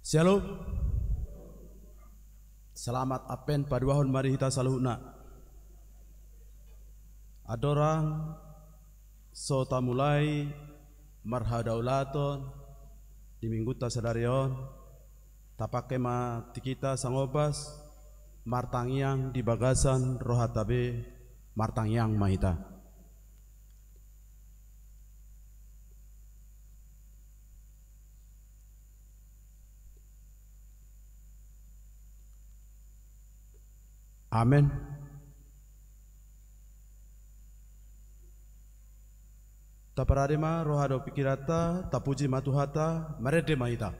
Shalom. Selamat apen paduahon mari kita saluhna. Adorang sota mulai marhadaulaton di minggu tasadarion tapake ma tikita sangobas martangyang di bagasan rohatabe martangyang mahita. Amin. Taparadema rohado pikirata tapuji matuhata marede mahita.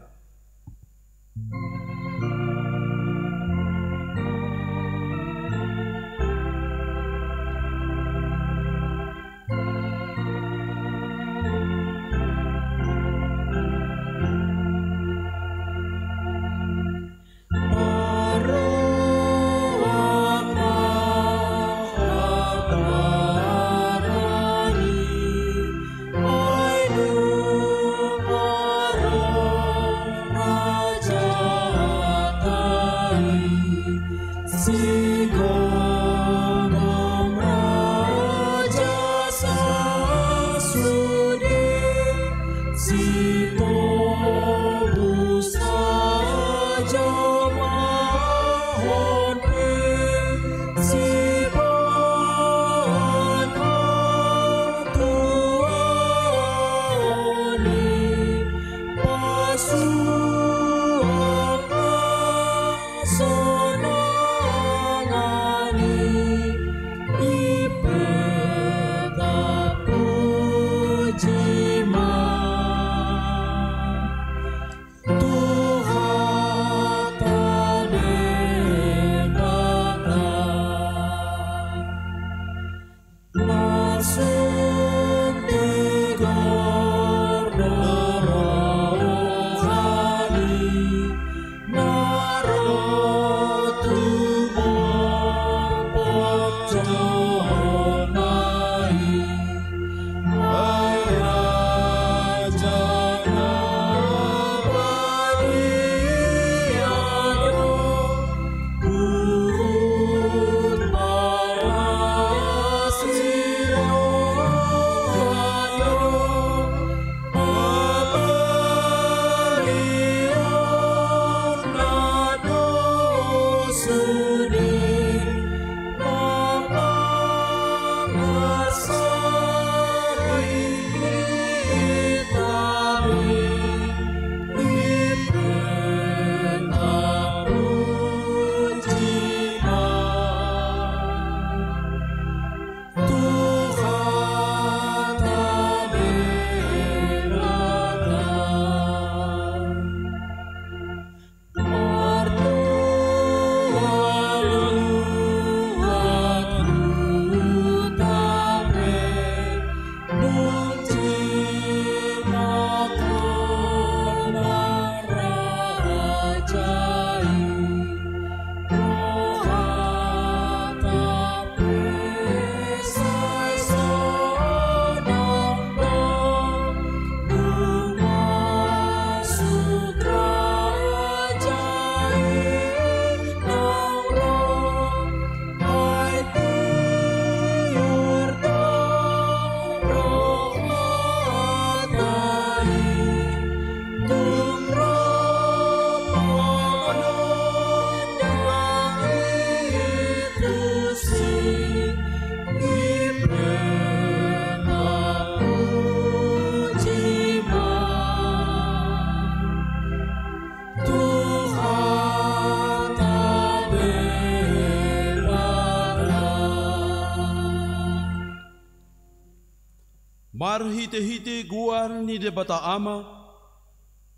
Marhite-hite guar ni debata ama,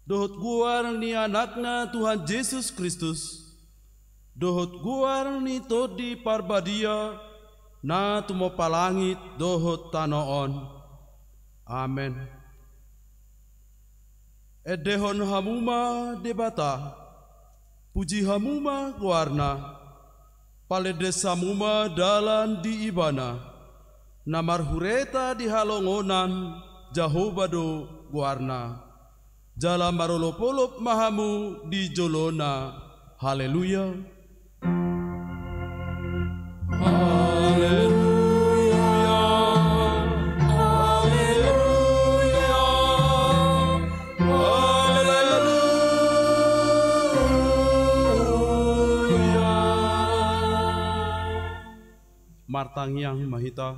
dohot guar ni anakna Tuhan Yesus Kristus, dohot guar ni todi parbadia, na tumo palangit dohot tanoon. Amen. Edehon hamuma debata, puji hamuma guarna, paledes hamuma dalan di ibana, namar hureta di halongonan Jahobado guarna jala marolopolop mahamu di jolona. Haleluya. Haleluya. Martang yang mahita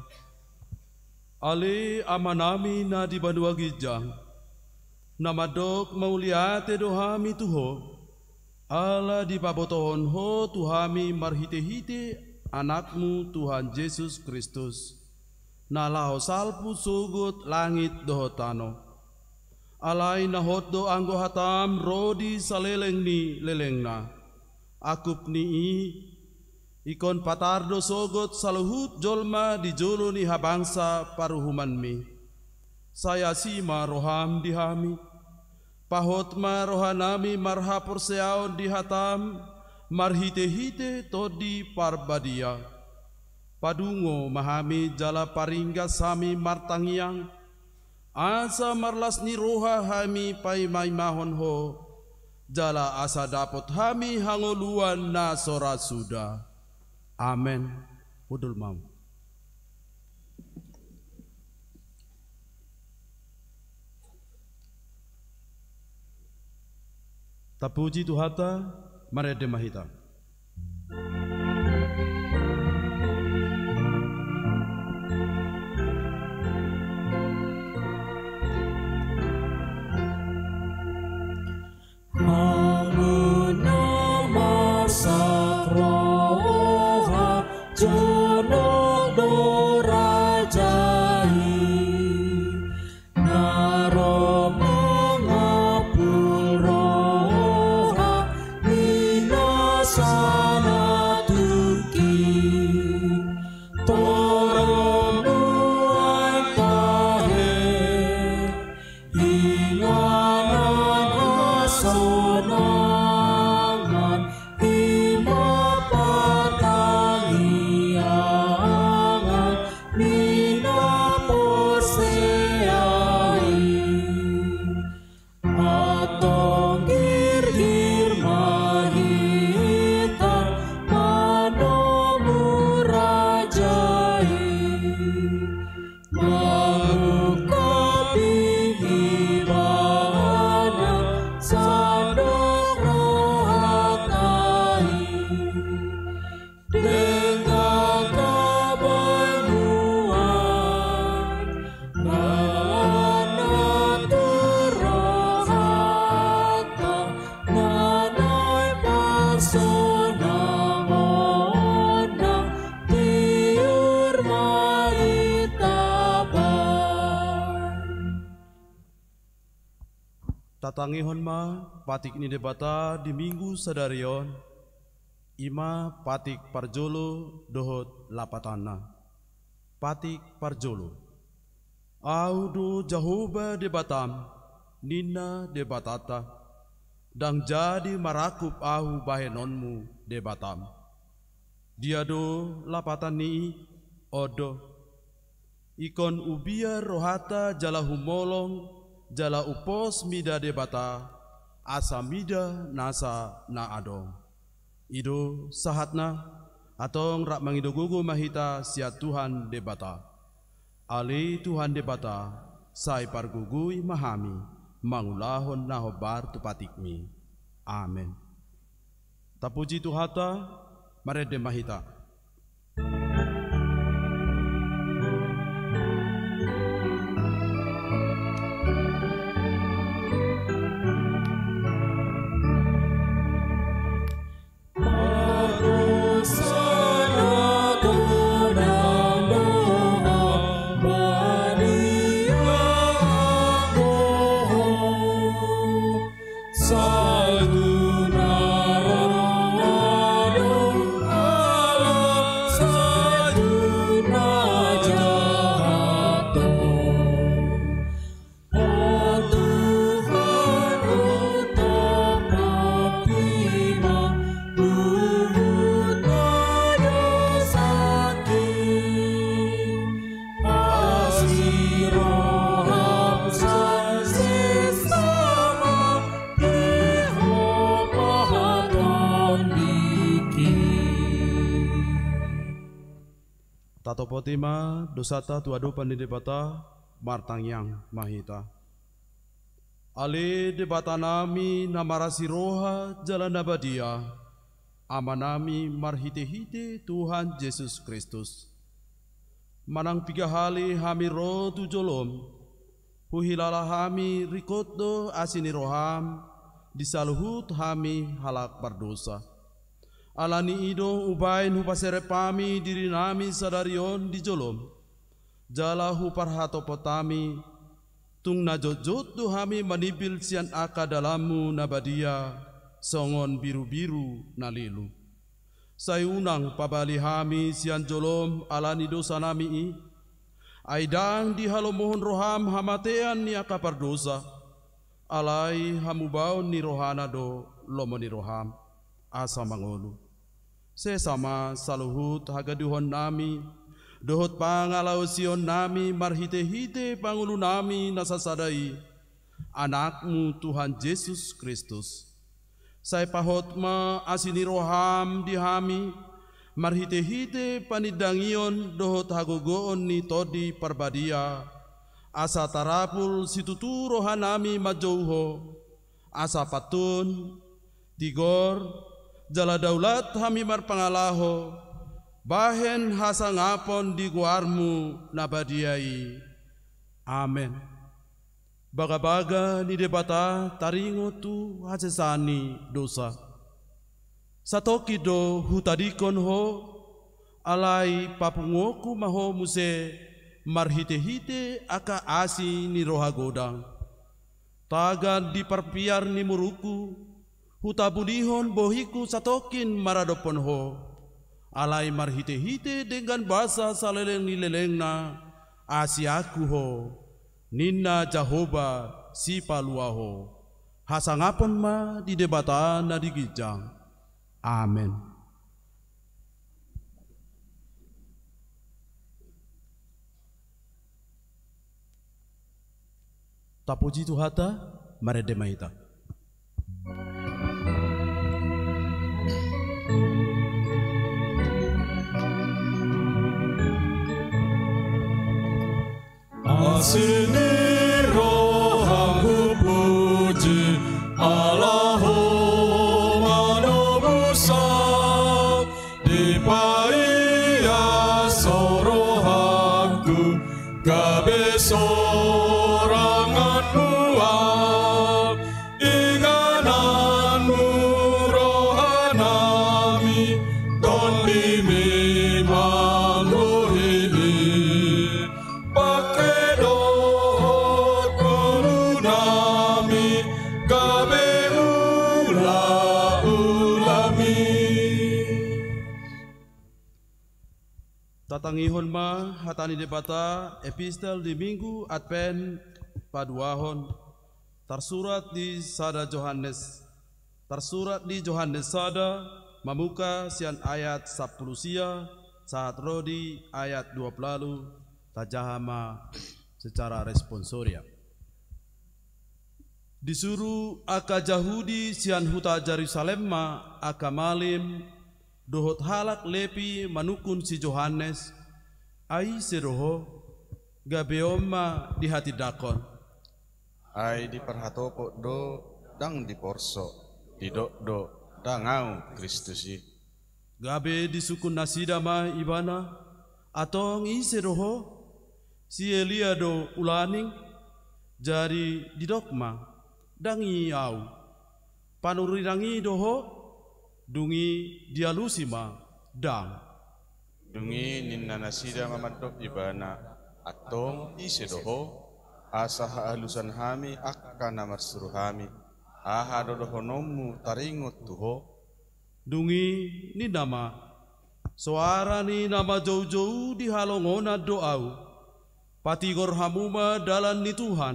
ale amanami na di bandua gijang namadok mauliate dohami tuho ala di pabotohon ho tuhami marhite-hite anakmu Tuhan Yesus Kristus nalaho salpu sugut langit dohotano alai nahot do anggo hatam rodi saleleng ni lelengna akup ni ikon patardo sogot saluhut jolma di jolo ni habangsa paruhuman mi. Saya sima roham dihami. Pahotma rohanami marhapur seaon dihatam. Marhite-hite todi parbadia. Padungo mahami jala paringga sami martangiang. Asa marlas ni roha hami paimai mahon ho. Jala asa dapot hami hangoluan na sora suda. Amen. Hudul mau. Tapuji Tuhata, marede mahita. Tatangihon ma patik ni debata di minggu sadarion ima patik parjolo dohot lapatana patik parjolo audo jahoba debatam nina debatata dang jadi marakup ahu bahenonmu debatam dia do lapatan ni odo ikon ubia rohata jala humolong jala upos mida debata asa mida nasa na adong ido sahatna atong rak mangido gugu mahita sia Tuhan debata ali Tuhan debata sai pargugui mahami mangulahon nahobar tupatikmi amen. Tapuji Tuhata marede mahita. Sa Tato potima dosata tuadu pandidebata martang yang mahita. Ale debata nami namarasi roha jalan abadia. Amanami marhite-hite Tuhan Yesus Kristus. Manang piga hali hami roh tu jolom. Huhilala hami rikodo asini roham. Disaluhut hami halak berdosa. Alani ido ubain hupasere pami diri nami sadarion di jolom. Jala huparhato potami. Tung najojot tu hami manibil sian aka dalamu nabadia. Songon biru-biru nalilu. Sayunang pabali hami sian jolom alani dosa nami i. Aidang di halo mohon roham hamatean ni aka pardosa. Alai hamubaon ni rohana do lomo ni roham asa mangolu. Sesama saluhut hagaduhon nami. Dohot pangalau sion nami marhite-hite pangulu nami nasasadai anakmu Tuhan Yesus Kristus. Saya pahotma asini roham dihami marhite-hite panidangion dohot hagogoon ni todi parbadia asa tarapul situtu rohanami majouho asa patun tigor jala daulat hami marpangalaho bahen hasangapon di guarmu nabadiai. Amen. Baga-baga ni debata taringo tu hajasani dosa. Satoki do hutadikon ho alai papungoku maho muse marhite-hite aka asi ni roha godang. Tagan di perpiar ni muruku hutabulihon bohiku satokin maradopon ho. Alai marhite-hite dengan bahasa saleleng ni lelengna asiaku ho ninna Jahoba si paluaho hasangapon ma di debata na digijang. Amen. Tapuji Tuhata maredemaita. Asini rohamu puji Allahu manobusa dipaya sorohaku gabe soranganmu ingananmu rohanami don bimi manggohi Tatangihon ma hatani debata epistel di minggu Advent paduahon tersurat di sada Johannes sada mamuka sian ayat 10 sia saat rodi ayat 20 tajahama secara responsoria. Disuruh aka Jahudi sian huta Jerusalem ma aka malim dohot halak lepi manukun si Johannes ai seroho gabeoma di hati dakon ai di perhatopo do dang di porso di do dangau Kristusi gabe di sukun nasida ma ibana atong i seroho si Elia do ulaning jari di dokma dangi au panurirangi doho dungi dialusima dang dungi ninna nasida mamadok ibana atong isedoho asa halusan hami akka namarsuruh hami aha dodohonomu taringot tuho dungi ni nama suara ni nama jauh-jauh di halongona doau patigor hamuma dalan ni Tuhan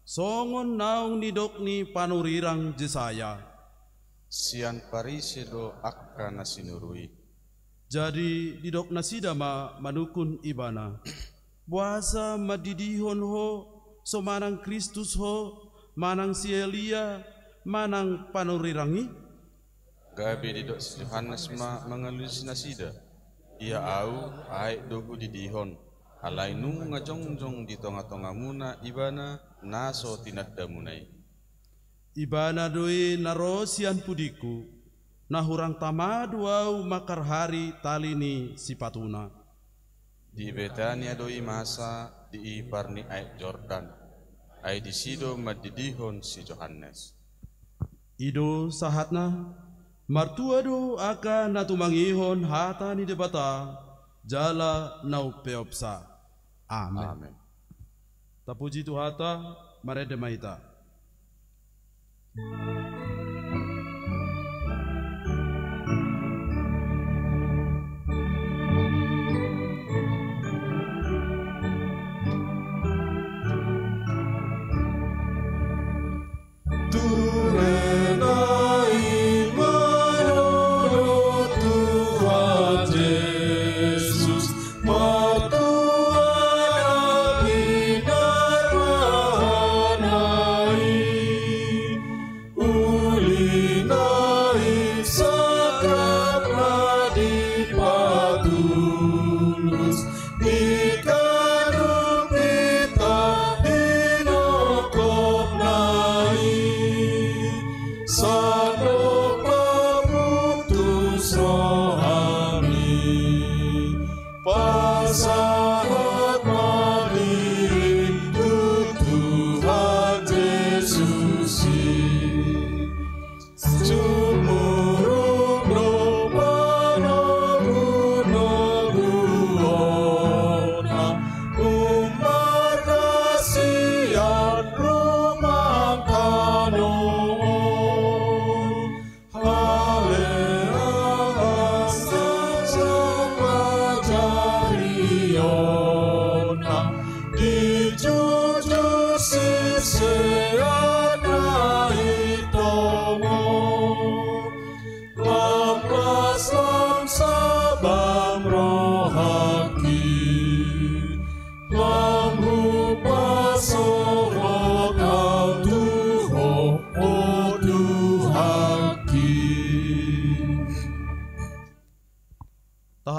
songon naung ni dok ni panurirang Jesaya sian parisi do akka nasinurui jadi didok nasida ma manukun ibana puasa madidihon ho so manang Kristus ho manang si Elia manang panurirangi gabe didok si Yohanes ma mengelusi nasida Ia au ai dogu didihon alai nu ngajongjong di tonga-tonga muna ibana naso tinadda munai. Ibana doi narosian pudiku nahurang tamadu au makar hari talini sipatuna. Di Betania doi masa di iparni ai Jordan ai di sido madidihon si Johannes. Ido sahatna martua do aka natumangihon hata ni debata jala nau peopsa. Amen. Amen. Tapuji tu hata marede maita.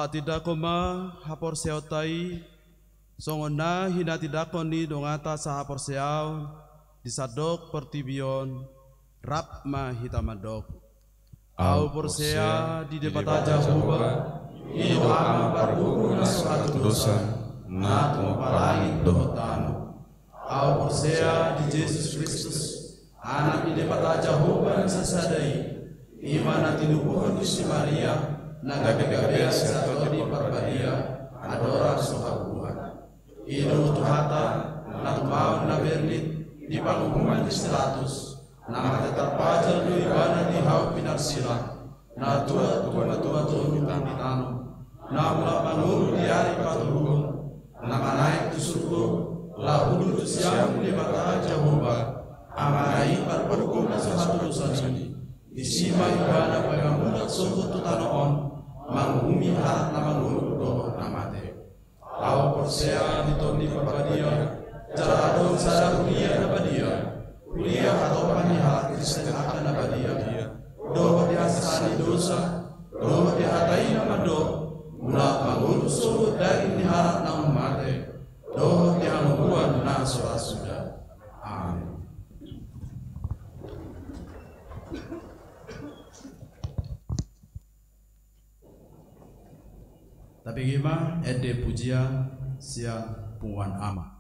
Tidak koma hapor seotai songona hina tidak koni dongata sahapor seau disadok pertibion rapma hitamadok au porsea di debat aja huba ido ama parguna suatu dosa natu paling dohotano au porsea di Yesus Kristus anak di debat aja huba sasadai imana tinubuhan si Maria naga gabea satu di parbadia adora sohabuan idu tuhata natmau na bernit di pangumuman di 100 nama tetap pajar di ibana di hau pinarsila na tua tuhun ditanu na mula panguru di hari patuhun nama naik tu surga lahulu tu siang di mata Jehovah amanai parparukum na sahatu dosani isima ibana pagamulat sohut tu tanoon mangumi harat na mangulu doh namate au porsea ditoni parbadia jaradon sada kuliah na badia kuliah atau pani harat Kristen akan na badia doh diasani dosa doh dihatai nama doh mula mangulu suruh dari diharat na umate doh dihamuan na sudah. Amin. Tapi gimana ede pujian sia puan ama.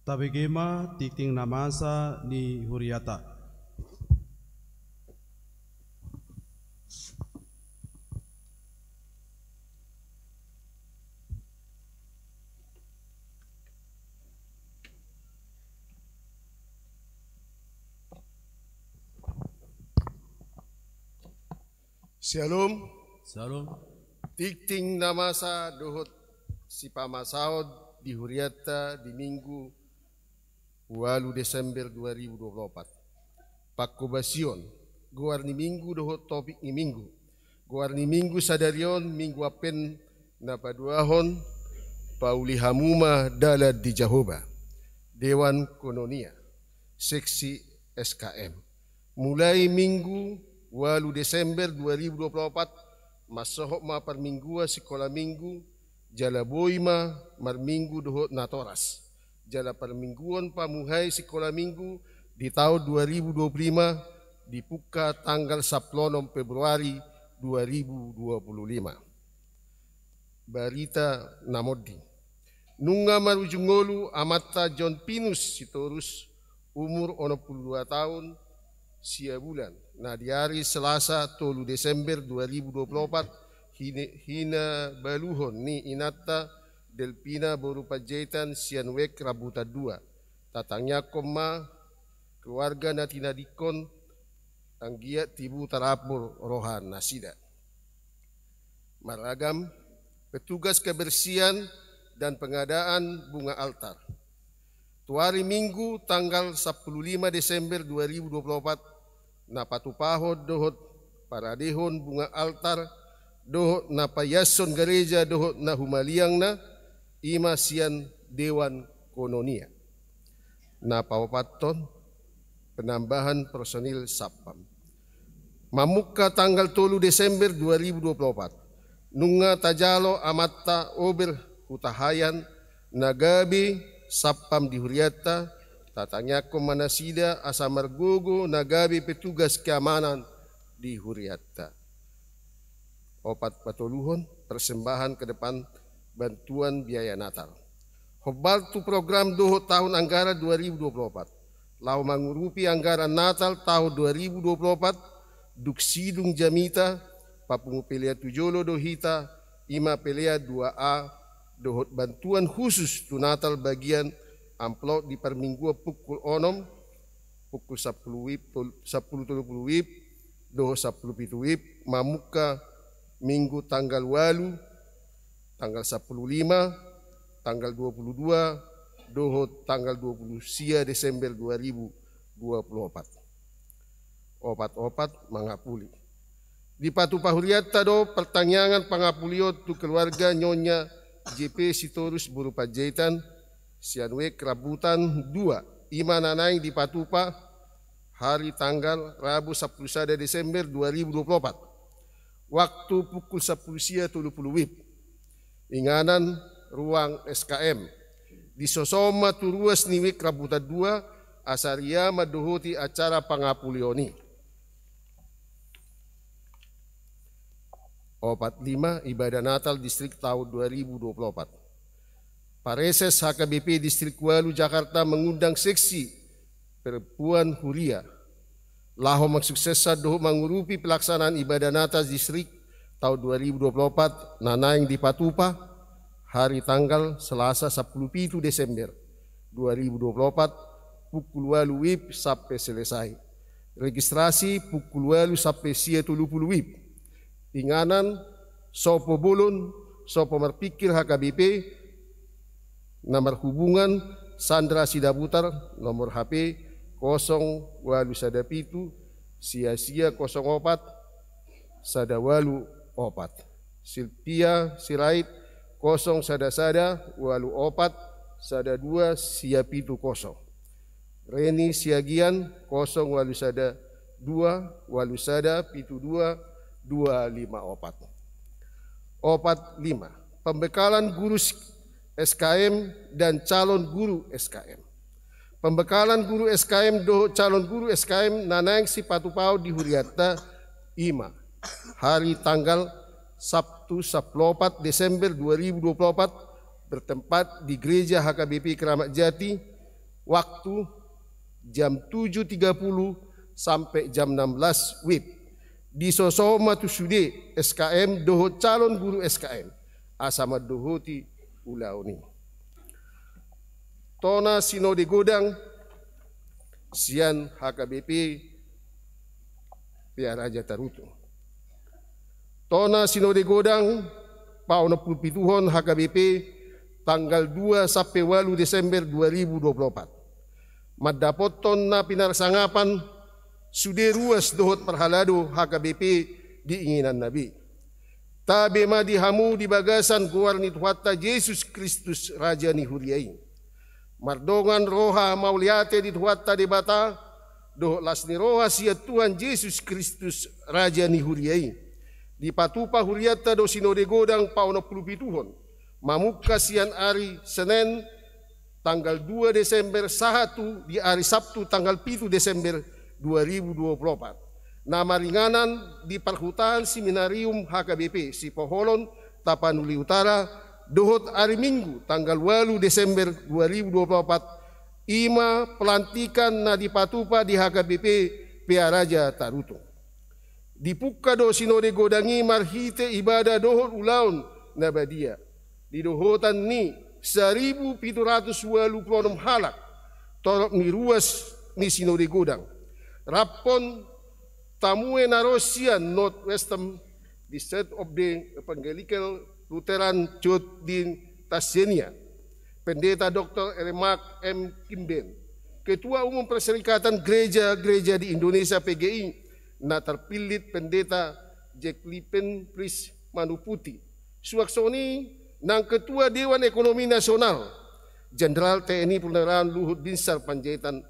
Tabegema tikting namasa ni Huriata. Shalom. Shalom. Tikting namasa dohot si pamasaod di Huriata di Minggu 8 Desember 2024. Pakobasion, goar ni Minggu dohot topik ni Minggu. Goar ni Minggu sadarion Minggu apen na paduahon pauli hamuma dalad di Jahoba. Dewan Kononia, Seksi SKM. Mulai Minggu 8 Desember 2024, masohok ma perminggua sekolah minggu, jala boima marminggu dohot natoras. Jala permingguan pamuhai sekolah minggu di tahun 2025 dibuka tanggal 10 Februari 2025. Barita namodi. Nunga marujungolu amata John Pinus Sitorus umur 62 tahun sia bulan. Nah di hari Selasa 3 Desember 2024 hina baluhon ni inata Delpina berupa jaitan sianwek rabuta 2. Tatangnya koma keluarga natina dikon anggiat tibu tarapur rohan nasida. Maragam petugas kebersihan dan pengadaan bunga altar. Tuari Minggu tanggal 15 Desember 2024 napatupahod dohot paradehon bunga altar dohot napayason gereja dohot na humaliang na ima sian Dewan Kononia. Napawapaton penambahan personil Sapam. Mamuka tanggal 3 Desember 2024. Nunga tajalo amata ober hutahayan nagabi Sapam di Huriata tatanya komanasida asamargogo nagabi petugas keamanan di Huriata. Opat patoluhon persembahan ke depan bantuan biaya Natal. Hobaltu program doho tahun anggaran 2024. lau mangurupi anggaran Natal tahun 2024 duk sidung jamita papungu pelea tujolo dohita ima pelea 2A dohot bantuan khusus tu Natal bagian amplop di perminggu pukul 6 pukul 10 wib dohot 10 wib mamuka minggu tanggal 8 tanggal 15 tanggal 22 dohot tanggal 20 sia Desember 2024. Opat-opat mangapuli. Di Patu Pahuriata do pertanyaan pangapuliot tu keluarga Nyonya JP Sitorus berupa Jaitan Sianwe Kerabutan 2 Ima Nanai di Patupa hari tanggal Rabu 11 Desember 2024. Waktu pukul 10 sia 30 wib. Inganan ruang SKM. Di sosoma turuas niwik Kerabutan 2 asaria madohoti acara pangapulioni. 45 ibadah Natal distrik tahun 2024. Pareses HKBP distrik Walu Jakarta mengundang seksi perempuan Huria. Laho mensuksesa doh mengurupi pelaksanaan ibadah Natal distrik tahun 2024 nanaing di Patupa hari tanggal Selasa 17 Desember 2024 pukul 8 wib sampai selesai. Registrasi pukul 8 sampai sia 30 wib. Inganan sopo bolon, sopo merpikir HKBP, nomor hubungan Sandra Sidaputar, nomor HP 08117 sia-sia 04 sadawalu 4. Silpia Sirait 0 sada walu 4 sada 2 sia pitu 0. Reni Siagian 0 walu sada 2 walu sada pitu 2 254. 45. Pembekalan guru SKM dan calon guru SKM. Pembekalan guru SKM do calon guru SKM nanang si Patupau di Huriata Ima. Hari tanggal Sabtu 14 Desember 2024 bertempat di Gereja HKBP Keramat Jati waktu jam 7.30 sampai jam 16 WIB di Sosoma Tusude SKM doho calon guru SKM asama dohoti ulauni. Tona Sinode Godang Sian HKBP Piaraja Tarutu. Tona Sinode Godang Pauna Pulpituhon HKBP tanggal 2 sampai 8 Desember 2024. Madapoton na pinarsangapan sude ruas dohot perhalado HKBP diinginan Nabi. Tabe ma dihamu di bagasan guarni Tuhatta Yesus Kristus Raja ni Huriai. Mardongan roha mauliate di Tuhatta di bata dohot lasni roha sia Tuhan Yesus Kristus Raja ni Huriai. Di Patupa Huriata do Sinode Godang Pauna Pulpituhon mamuka sian ari Senin tanggal 2 Desember sahatu di hari Sabtu tanggal 7 Desember 2024. Nama ringanan di Perhutan Seminarium HKBP Sipoholon Tapanuli Utara dohot hari Minggu tanggal 8 Desember 2024 ima pelantikan na di Patupa di HKBP Piaraja Tarutung. Dipuka do Sinode Godangi marhite ibadah dohot ulaun nabadia. Di dohotan ni 1.786 halak torok ni ruas ni Sinode Godang. Rapon tamue narosian Northwestern the State of the Evangelical Lutheran Church di Tasmania. Pendeta Dr. Eremak M. Kimben, Ketua Umum Perserikatan Gereja-Gereja di Indonesia PGI, na terpilih pendeta Jack Lipen Pris Manuputi. Suaksoni nang Ketua Dewan Ekonomi Nasional Jenderal TNI Purnawirawan Luhut Binsar Panjaitan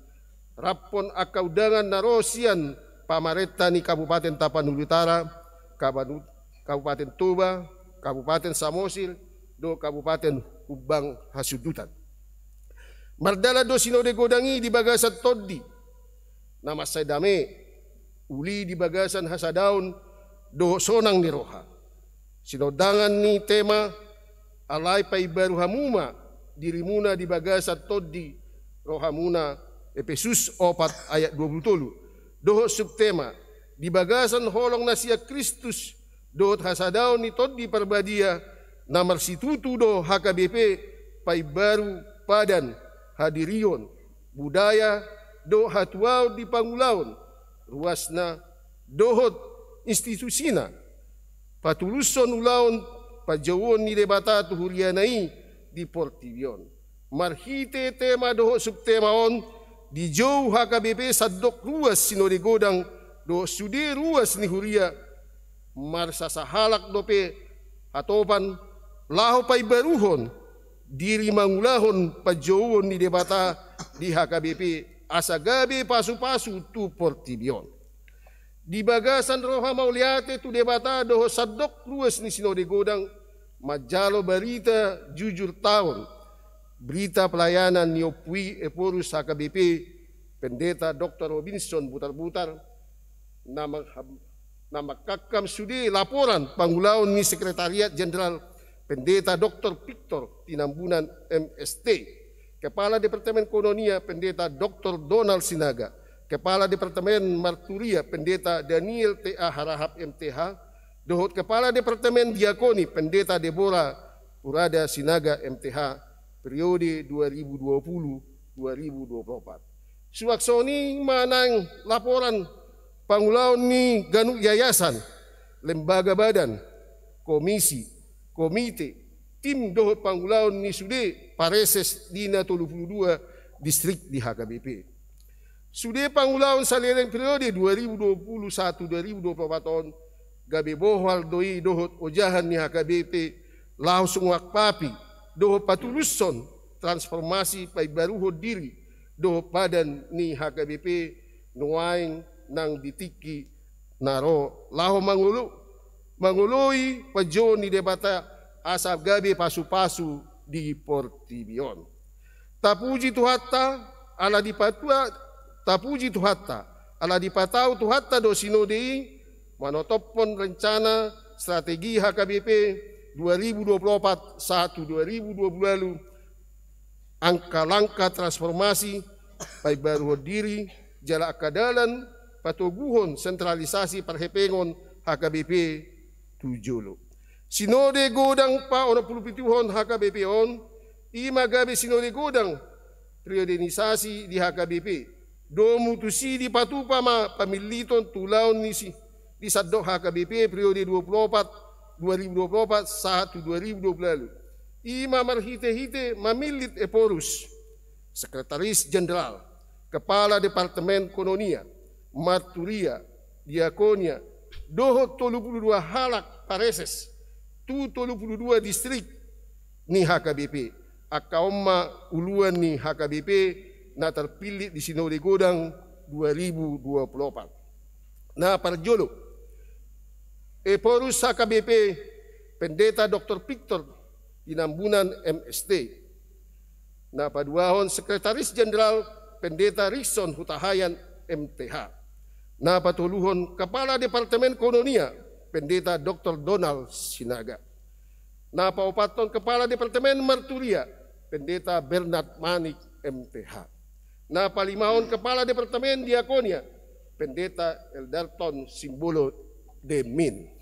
Rapon akaudangan narosian pamareta ni Kabupaten Tapanuli Utara, Kabupaten Toba, Kabupaten Samosir, do Kabupaten Hubang Hasudutan. Mardala do Sinode Godangi di bagasan Toddi, nama saya Dame, uli di bagasan Hasadaun, do sonang ni roha. Sinodangan ni tema alay pay baru hamuma dirimuna di bagasan Toddi rohamuna Efesus 4 ayat 27. Dohot subtema, di bagasan holong nasia Kristus, dohot hasadaw ni Todi Parbadia, namar situtu do HKBP, pai baru padan hadirion, budaya do hatuaw di pangulaon, ruasna dohot institusina, patuluson ulaon pajawon ni debata tuhurianai di Portivion. Marhite tema dohot subtemaon, di jauh HKBP sadok ruas sinode godang, do sude ruas ni huria, marsa sahalak dope hatopan, laho pai baruhon, diri mangulahon pajawon ni debata di HKBP, asagabe pasu-pasu tu Portivion. Di bagasan roha mauliate tu debata doho sadok ruas ni sinode godang, majalo berita jujur tahun, berita pelayanan niopui eporus HKBP, pendeta Dr. Robinson Butar-Butar, nama kakam sudi laporan pangulaun ni Sekretariat Jenderal Pendeta Dr. Victor Tinambunan MST, Kepala Departemen Kononia Pendeta Dr. Donald Sinaga, Kepala Departemen Marturia Pendeta Daniel T.A. Harahap MTH, dohot Kepala Departemen Diakoni Pendeta Deborah Purada Sinaga MTH, periode 2020-2024. Suwaksoni manang laporan pangulaun ni ganuk yayasan, lembaga badan, komisi, komite, tim dohot pangulaun ni sude pareses dina 32 distrik di HKBP. Sude pangulaun salereng periode 2021-2024 tahun, gabe bohal doi dohot ojahan ni HKBP, langsung wakpapi, dohot patuluson, transformasi pai baruho diri, dohot padan ni HKBP, nuaing nang ditiki naro, laho mangului pajo ni debata asap gabe pasu-pasu di Portivion. Tapuji Tuhatta ala dipatua, tapuji Tuhatta ala dipatau Tuhatta do sinodei manotopon rencana strategi HKBP 2024-2020 angka langkah transformasi pai baru diri jala akadalan patuguhon sentralisasi perhepengon HKBP tujulu. Sinode godang pa ono pulupituhon HKBP on, ima gabe sinode godang priodenisasi di HKBP. Do mutusi di patupa ma pamiliton tulaon nisi di sadok HKBP periode 2024 Ima marhite-hite mamilit eporus, Sekretaris Jenderal, Kepala Departemen Kononia, Marturia, Diakonia, dohot 32 halak pareses, tu 32 distrik ni HKBP, akaoma uluan ni HKBP na terpilih di Sinode Godang 2024. Nah parjolo, eporus HKBP, Pendeta Dr. Victor Tinambunan MST, na paduahon Sekretaris Jenderal Pendeta Rikson Hutahayan MTH, na patuluhon Kepala Departemen Kononia Pendeta Dr. Donald Sinaga, na paupaton Kepala Departemen Marturia Pendeta Bernard Manik MTH, na palimahon Kepala Departemen Diakonia Pendeta Eldarton Simbolo Demin.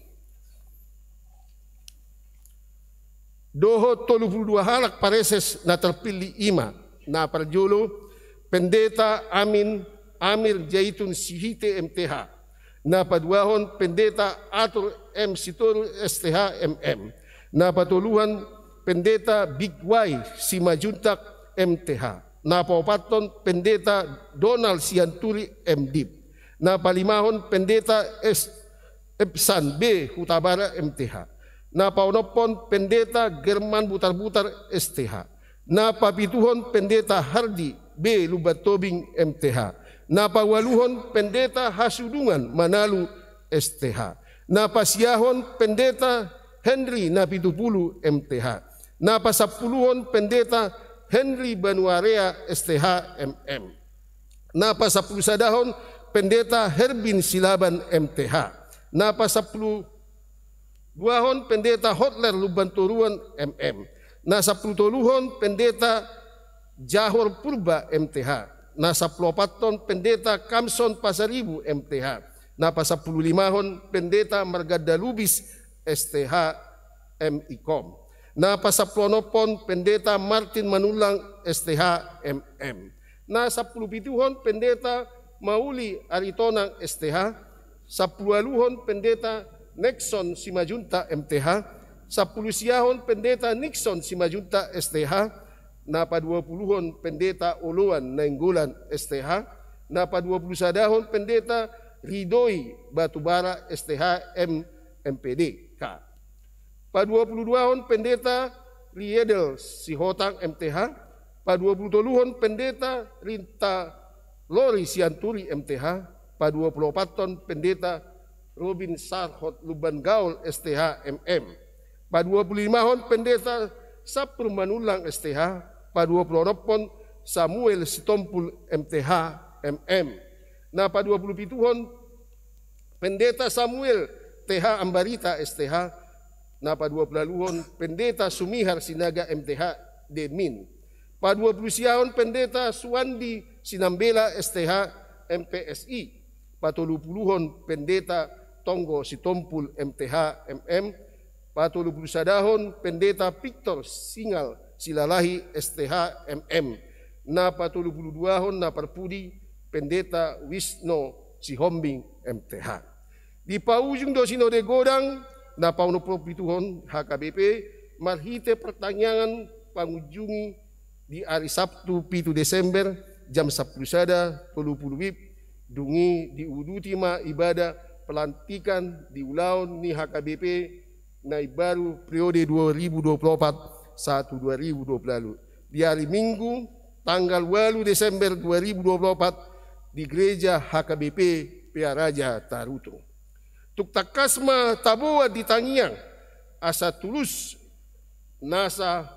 Dohot 32 halak pareses na terpilih ima na parjolo Pendeta Amir Jaitun Sihite MTH, na paduahon Pendeta Arthur M. Sitoru STH MM, na patuluhan Pendeta Bigway Simajuntak MTH, na paupaton Pendeta Donald Sianturi MDIP, na palimahon Pendeta Epsan B. Hutabara MTH, na paunopon Pendeta German Butar-Butar STH, na papituhon Pendeta Hardi B. Lubatobing MTH, na pawaluhon Pendeta Hasudungan Manalu STH, na pasiyahon Pendeta Henry Napitupulu MTH, na pasapuluhon Pendeta Henry Banuarea STH MM, na pasapulusadahon Pendeta Herbin Silaban MTH, na pasapuluduahon Pendeta Hotler Lubanturuan MM, na sapulutuluhon Pendeta Jahor Purba MTH, na 14 ton pendeta Kamson Pasaribu MTH, na pa 15 pendeta Margada Lubis STH MICOM, na pa 10 pendeta Martin Manulang STH MM, na 17 pendeta Mauli Aritonang STH, 10 pendeta Nexon Simajunta MTH, 10 pendeta Nixon Simajunta STH, na pa 20 pendeta Uluan Nainggolan STH, na pa 21 pendeta Ridoi Batubara STH MPD K, pa 22 pendeta Riedel Sihotang MTH, pa 23 pendeta Rinta Lori Sianturi MTH, pa 24 pendeta Robin Sarhot Luban Gaul STH MM, pa 25 pendeta Sapur Manulang STH, pa 26 Samuel Sitompul MTH MM, na pa 27 pendeta Samuel TH Ambarita STH, na pa 20 pendeta Sumihar Sinaga MTH Demin, pa 20 pendeta Suwandi Sinambela STH MPSI, pa 30 pendeta Tonggo Sitompul MTH MM, pa 31 pendeta Victor Singal Silalahi STH MM, na pa 32 na parpudi pendeta Wisno Sihombing MTH. Di paujung do Sinode Godang na pauno propituhon HKBP marhite pertanyaan pangunjungi di hari Sabtu 7 Desember jam 10 sada 30 WIB dungi diudutima ibadah pelantikan di ulaun ni HKBP naik baru periode 2024-2020 di hari Minggu tanggal 8 Desember 2024 di gereja HKBP Piaraja Tarutung. Tuk takasma taboa di Tangiang asa tulus nasa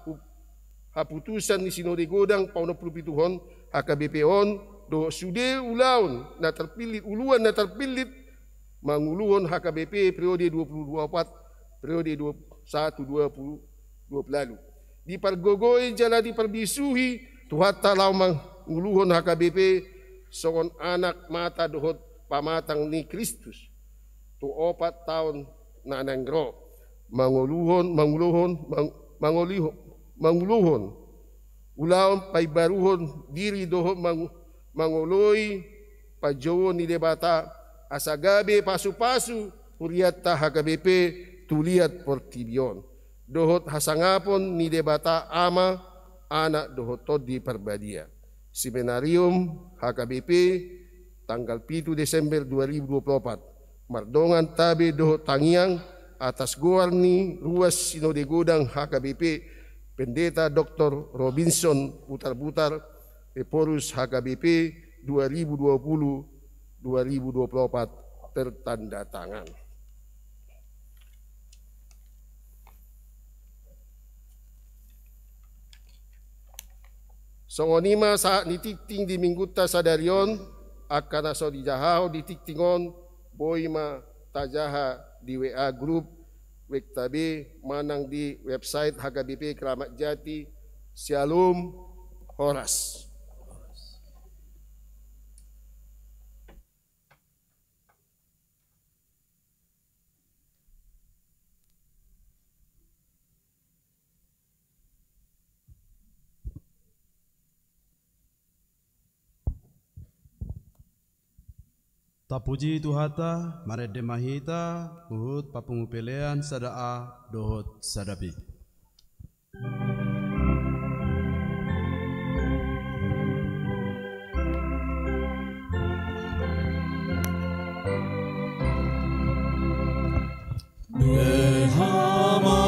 haputusan ni Sinode Godang pauno propituhon HKBP on do sude ulaun na terpilih uluan na terpilih manguluhon HKBP periode 2024 periode 21-20 lalu. Di pargogoi jala di perbisuhi tuhata laumang nguluhon HKBP songon anak mata dohot pamatang ni Kristus tu 4 tahun na nanggro manguluhon ulaon paibaruhon diri dohot manguloi pajowo ni debata asagabe pasu-pasu huriata HKBP tuliat portibion dohot hasangapon ni debata ama anak dohot di perbadia seminarium HKBP tanggal 7 Desember 2024 mardongan tabe dohot Tangiang atas goarni ruas Sinode Godang HKBP pendeta Dr. Robinson Putar-Putar Eporus HKBP 2020-2024 tertanda tangan. Songonima saat nitikting di mingguta sadarion akan aso dijahao ditiktingon boima tajaha di WA group wektabe manang di website HKBP Keramat Jati Shalom Horas. Tapuji Tuhata, marede mahita, uhut papungupelean sadaa dohot sadapi. Behama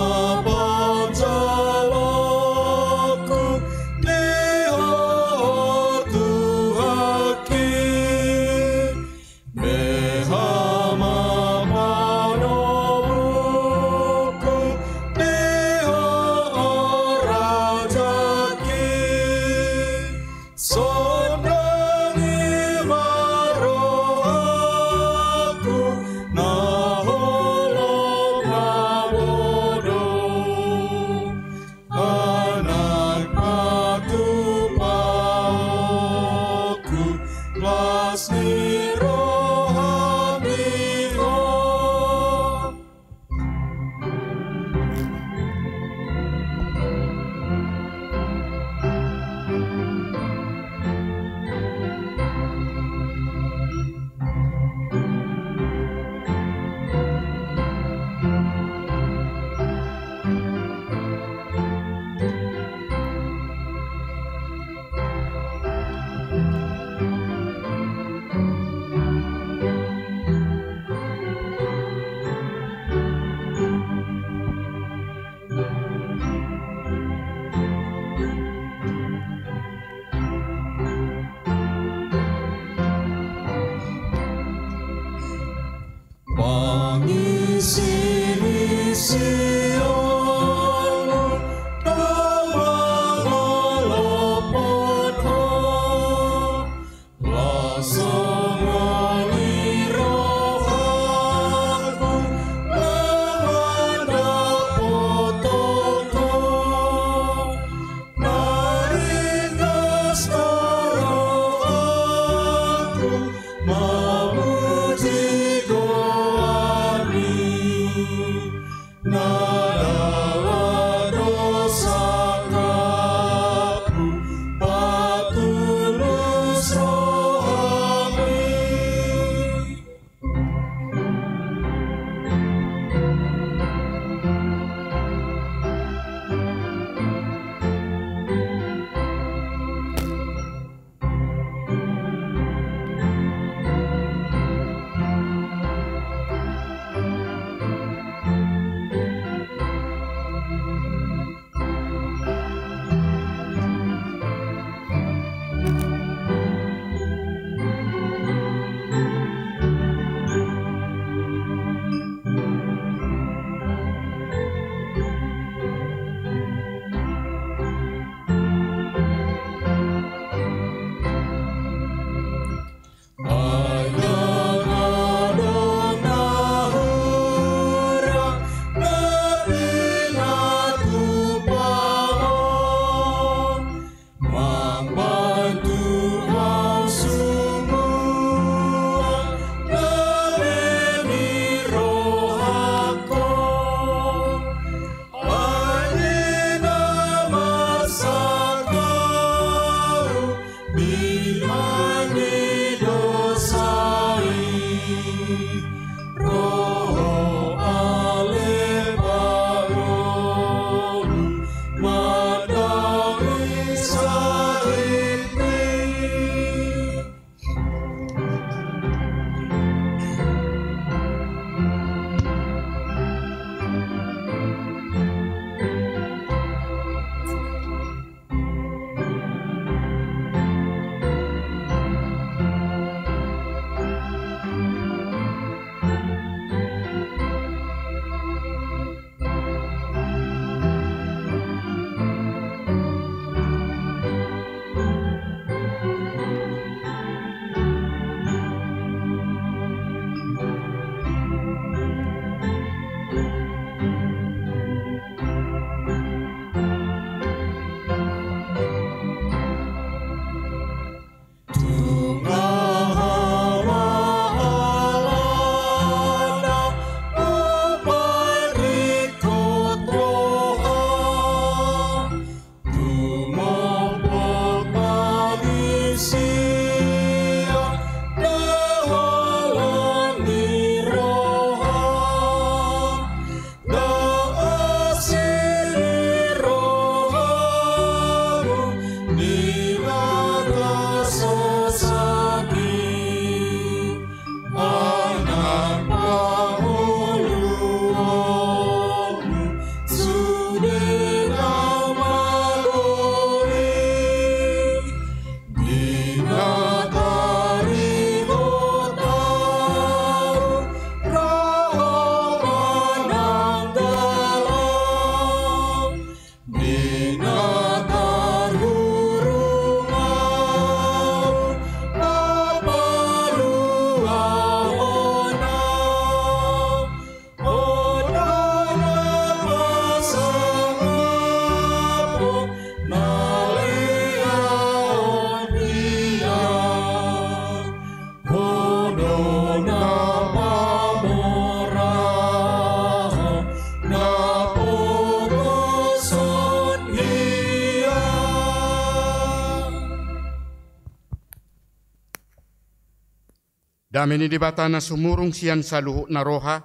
Damini di batana sumurung sian saluhu na roha,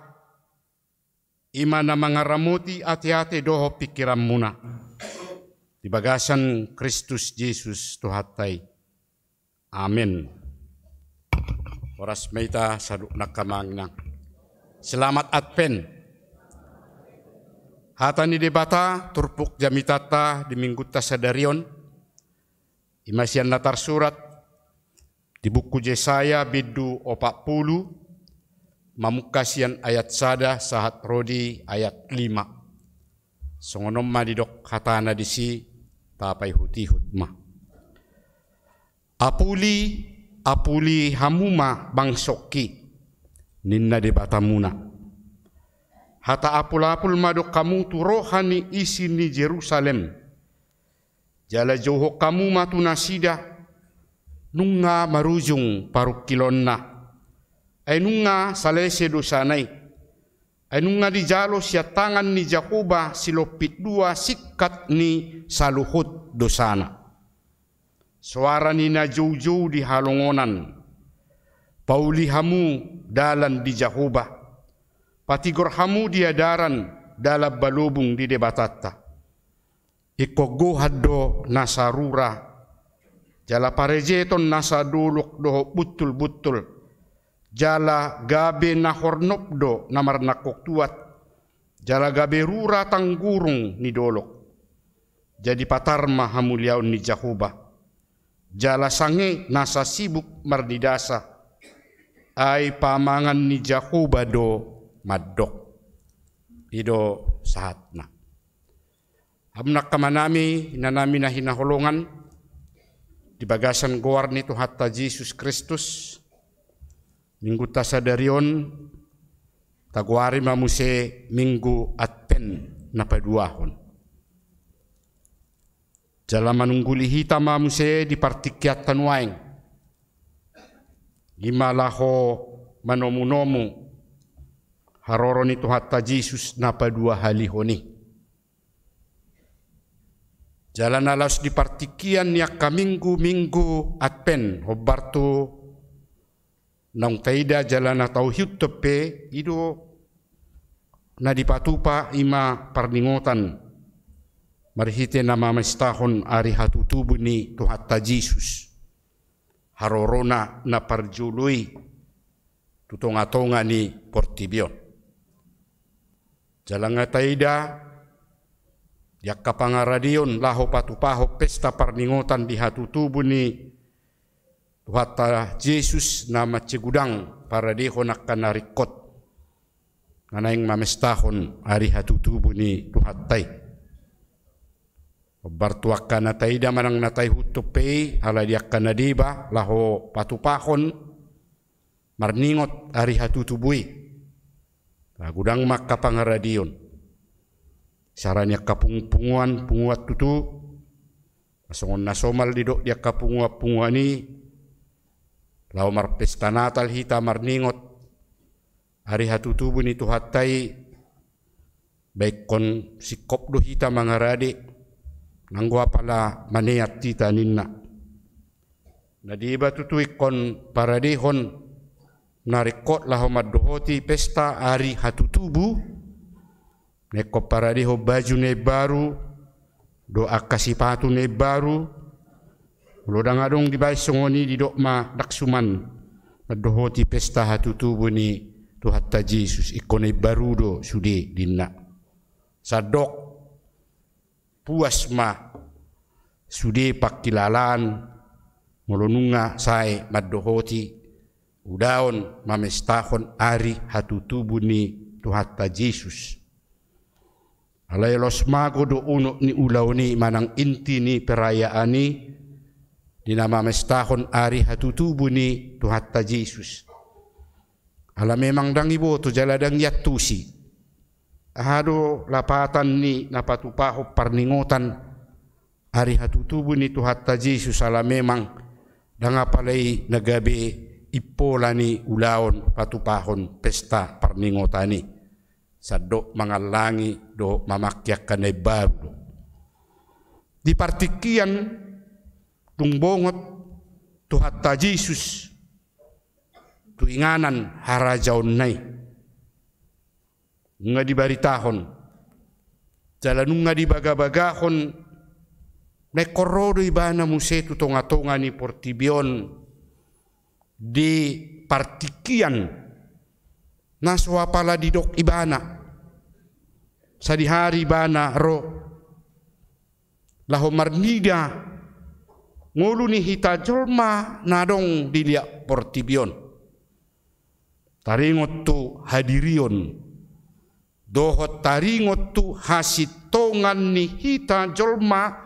ima na mga ramuti ati-ati doho pikiran muna. Di bagasan Kristus Jesus tuhatay. Amen. Oras meita salu nakamangnang. Selamat Advent. Hata ni debata turpuk jamitata di mingguta sadarion. Imasian latar surat di buku Yesaya bidu 40 mamukasian ayat sada sahat rodi ayat 5. Songonom ma didok hatana disi tapai hutihut ma. Apuli hamuma bangsoki ninna de batamuna. Hata apul-apul madok kamu tu rohani isi ni Jerusalem. Jala joho kamu matu nasida nunga marujung paruk kilonna. Ay nunga salese dosanay. Ay nunga di jalo siya tangan ni Jakoba silopit dua sikat ni saluhut dosana. Suara ni na jow-jow di halongonan. Pauli hamu dalan di Jakoba. Patigor hamu di adaran dalab balubung di debatata. Ikogo haddo nasarura. Jala parejeton nasa duluk doho butul-butul. Jala gabe na hornopdo namar nakok tuat. Jala gabe rura tanggurung ni dolok. Jadi patarma hamuliaon ni Jakoba. Jala sange nasa sibuk mardidasa. Ay pamangan ni Jakoba do madok. Ido sahatna. Hamnak kamanami nanami na hinaholongan. Di bagasan goar nito hatta Jesus Kristus. Minggu tasadarion taguari mamuse minggu adpen na paduahon. Jala manungguli hita mamuse di partikiat tanuaing. Lima laho manomu-nomu haroron itu hatta Jesus na padua halihoni. Jalan alas di partikian yak kaminggu-minggu adpen hobartu nang taida jalan atau hiut tepe ido na dipatupa ima parningotan marhite nama mestahon ari hatutubu ni tuhatta Jesus harorona na parjului tutonga-tonga ni portibio jalan taida yak kapangaradion laho patupaho pesta parningotan di hatutubu ni tuhatta Jesus nama cegudang para deho nakkan narikot nganaing mamestahon ari hatutubu ni tuhattai bartuakkan natai da manang natai hutupe ala diakkan nadiba laho patupahon marningot ari hatutubui gudang makka pangaradion saranya kapung-punguan punguat tutu asongon nasomal didok dia kapunguat-punguani lau mar pesta natal hita marningot hari hatutubu ni tuhattai baik kon sikop do hita mangarade nanggo pala maneat tita ninna nadiba tutui kon paradehon narikot lahu maddohoti pesta hari hatutubu neko paradeho baju ne baru do akasipatu ne baru lodang adong di baisongoni di dokma daksuman maddohoti pesta hatutubu ni tuhatta Jesus ikone baru do sude dinna sadok puas ma sude pakilalan molonunga sae maddohoti udaon mamestahon ari hatutubu ni tuhatta Jesus alay los mago do uno ni ulaw ni manang inti ni perayaan ni dinama mestahon ari hatutubu ni tuhatta Jesus ala memang dang ibo to jaladang yatusi ahado lapatan ni napatupaho parningotan ari hatutubu ni tuhatta Jesus ala memang dangapalay nagabi ipola ni ulaon patupahon pesta parningotani sadok mangalangi do mamakyakan ay baru di partikian tungbongot tuhatta Jesus tuinganan harajaon nay nga dibaritahon jalanung nga dibaga-bagahon may korodo ibana muse tutonga-tonga ni Portibion di partikian naswa pala didok ibana sa di hari bana ro laho marnida ngulu ni hita jolma nadong dilia Portibion taringot tu hadirion dohot taringot tu hasitongan ni hita jolma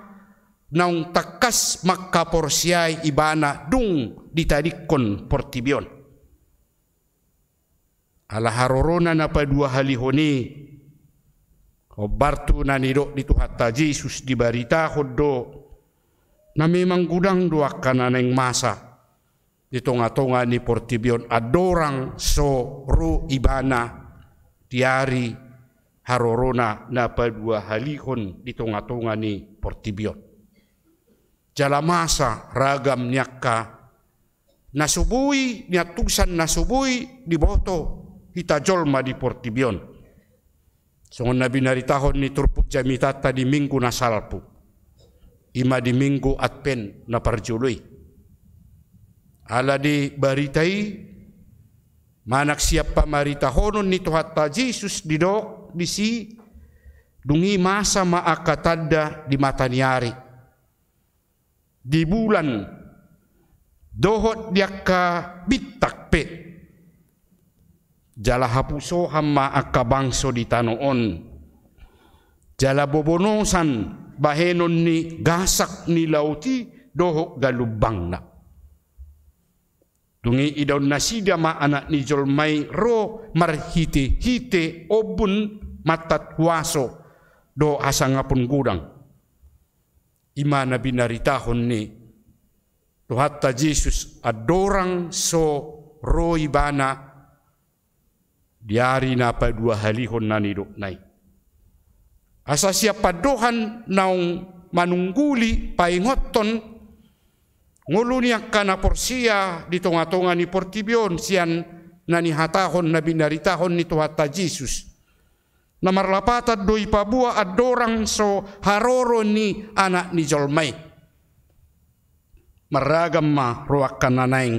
naung takas makaporsiay ibana dung ditadikon portibion. Ala harorona na pa dua halihoni obartu na nidok di Tuhatta Yesus dibarita hodo na memang gudang dua kananeng masa di tonga-tonga ni portibion adorang so ru ibana diari harorona na pa dua halihon di tonga-tonga ni portibion. Jala masa ragam nyaka nasubui nyatusan nasubui di boto hita jolma di portibion. Songon nabi naritahon ni turpuk jamitata di minggu nasalpu. Ima di minggu adpen na parjului. Ala di baritai manak siapa maritahonon ni Tuhatta Yesus didok bisi dungi masa maakatada di mata niari. Di bulan dohot diaka bitak pe jala hapuso hamma akka bangso di tanoon jala bobonosan bahenon ni gasak ni lauti dohok galubang na dungi idaw nasida ma anak ni jolmay ro marhite-hite obun matat waso do asangapun gudang. Ima na binaritahon ni Tuhatta Yesus adorang so ro ibana diari na pa dua halihon na nidok nai. Asa siapa dohan naung manungguli paingoton ngulunya kana porsia di tonga-tonga ni portibion sian nani hatahon na binaritahon ni Tuhatta Yesus. Namarlapatan doi pabua adorang so haroro ni anak ni jolmai. Maragam ma ruakan nanaing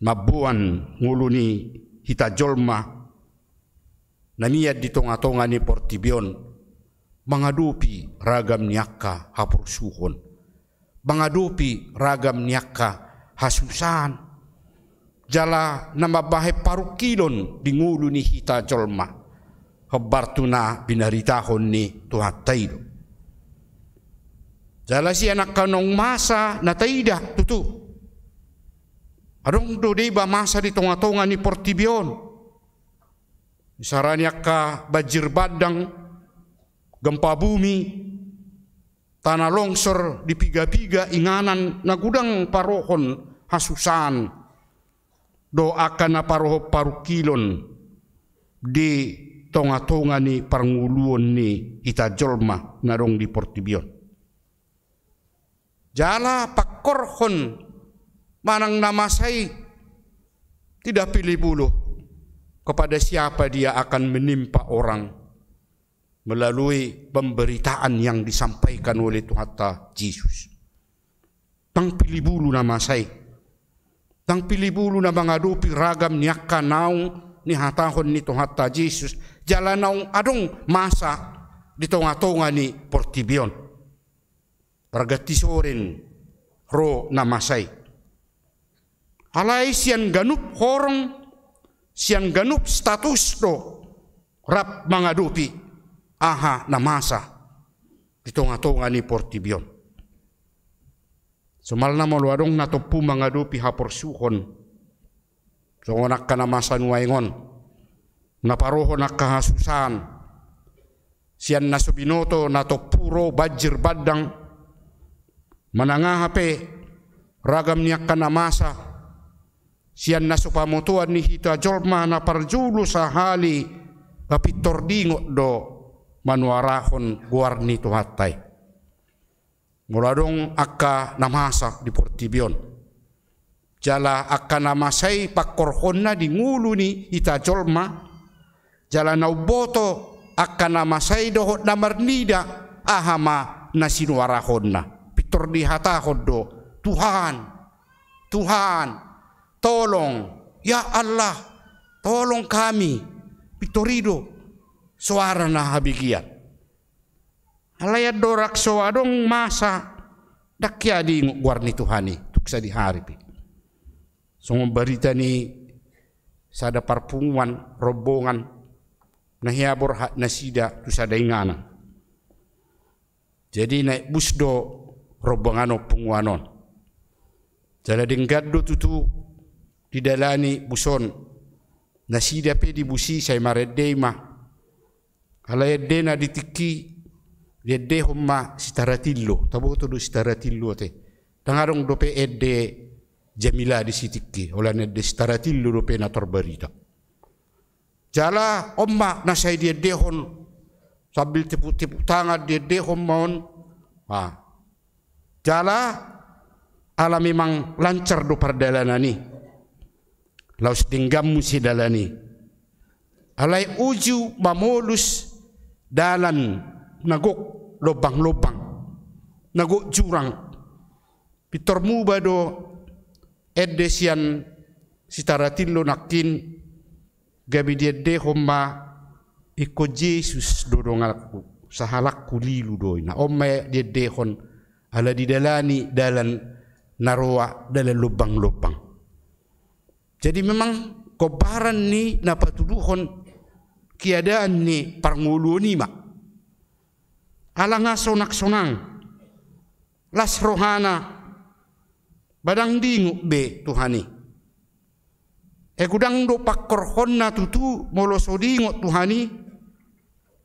mabuan nguluni hita jolma naniad di tonga-tonga ni portibion mangadupi ragam niaka hapursuhon. Mangadupi ragam niaka hasusan. Jala namabahe parukilon di nguluni hita jolma. Habartu na binaritahon ni Tuhatta ilo. Jala si anak kanong masa na taida tutu. Adong do deba masa di tonga-tonga ni portibion. Isaranya ka bajir badang, gempa bumi, tanah longsor di piga-piga inganan na gudang parohon hasusan. Do akan na paroho parukilon di tonga-tonga ni parnguluon ni ita jolma narong di portibion. Jala pakorhon manang namasay tidak pilih bulu kepada siapa dia akan menimpa orang melalui pemberitaan yang disampaikan oleh Tuhatta Yesus. Tang pilih bulu namasay, tang pilih bulu na mengadupi ragam niaka naung ni hatahon ni Tuhatta Yesus. Jalanau adong masa di tonga-tonga ni portibion. Pergatisorin ro namasay. Alay sian ganup horong, sian ganup status do rap mangadupi aha namasa di tonga-tonga ni portibion. Sumal na maluadong natopu mangadupi haporsuhon. So ngonak ka namasa nuwaingon. Naparoho na kahasusan sian nasubinoto nato puro bajir badang manangahape ragam niya kanamasa sian nasupamutuan ni hita jolma na parjulu sa hali kapitor dingot do manuarahon guar ni Tuhattay muladong akka namasa di portibion jala akka namasay pakorhon na di ngulu ni hita jolma jala nauboto akan namasay dohot namarnida ahama na sinuarahon na. Pitor di hatahod do, Tuhan, Tuhan, tolong, ya Allah, tolong kami. Pitorido, suara na habigian. Alayad dorak soadong masa, dakya di guarni Tuhani, tuksa di hari. So berita ni sada parpungan rombongan nahiabor hak nasida tu sada ingana. Jadi naik bus do rombongano punguanon. Jala denggaddo tutu didalani buson nasida pe di busi say maredde ma ala yedde na ditiki yedde homma sitaratillo taboto do sitaratillo te tangarong dope edde Jamila di sitikki ola nedde sitaratillo dope na torbarita jala omma na say di dehon sambil tipu-tipu tangan di dehon mon jala ala memang lancar do perdalanani laus tinggamu si dalani alai uju mamolus dalan nagok lobang-lobang nagok jurang pitormu bado edesian sitaratillo nakin gabi diede homma iko Jesus dodongalku sahalak kulilu doi na omma diede hon ala didalani dalan naroa dalam lubang-lubang. Jadi memang kobaran ni napatuduhon keadaan ni parngulu ni mak. Alanga sonak-sonang. Las rohana. Badang dinguk be Tuhani. Gudang do pakkorhon na tutu moloso dinguk Tuhani.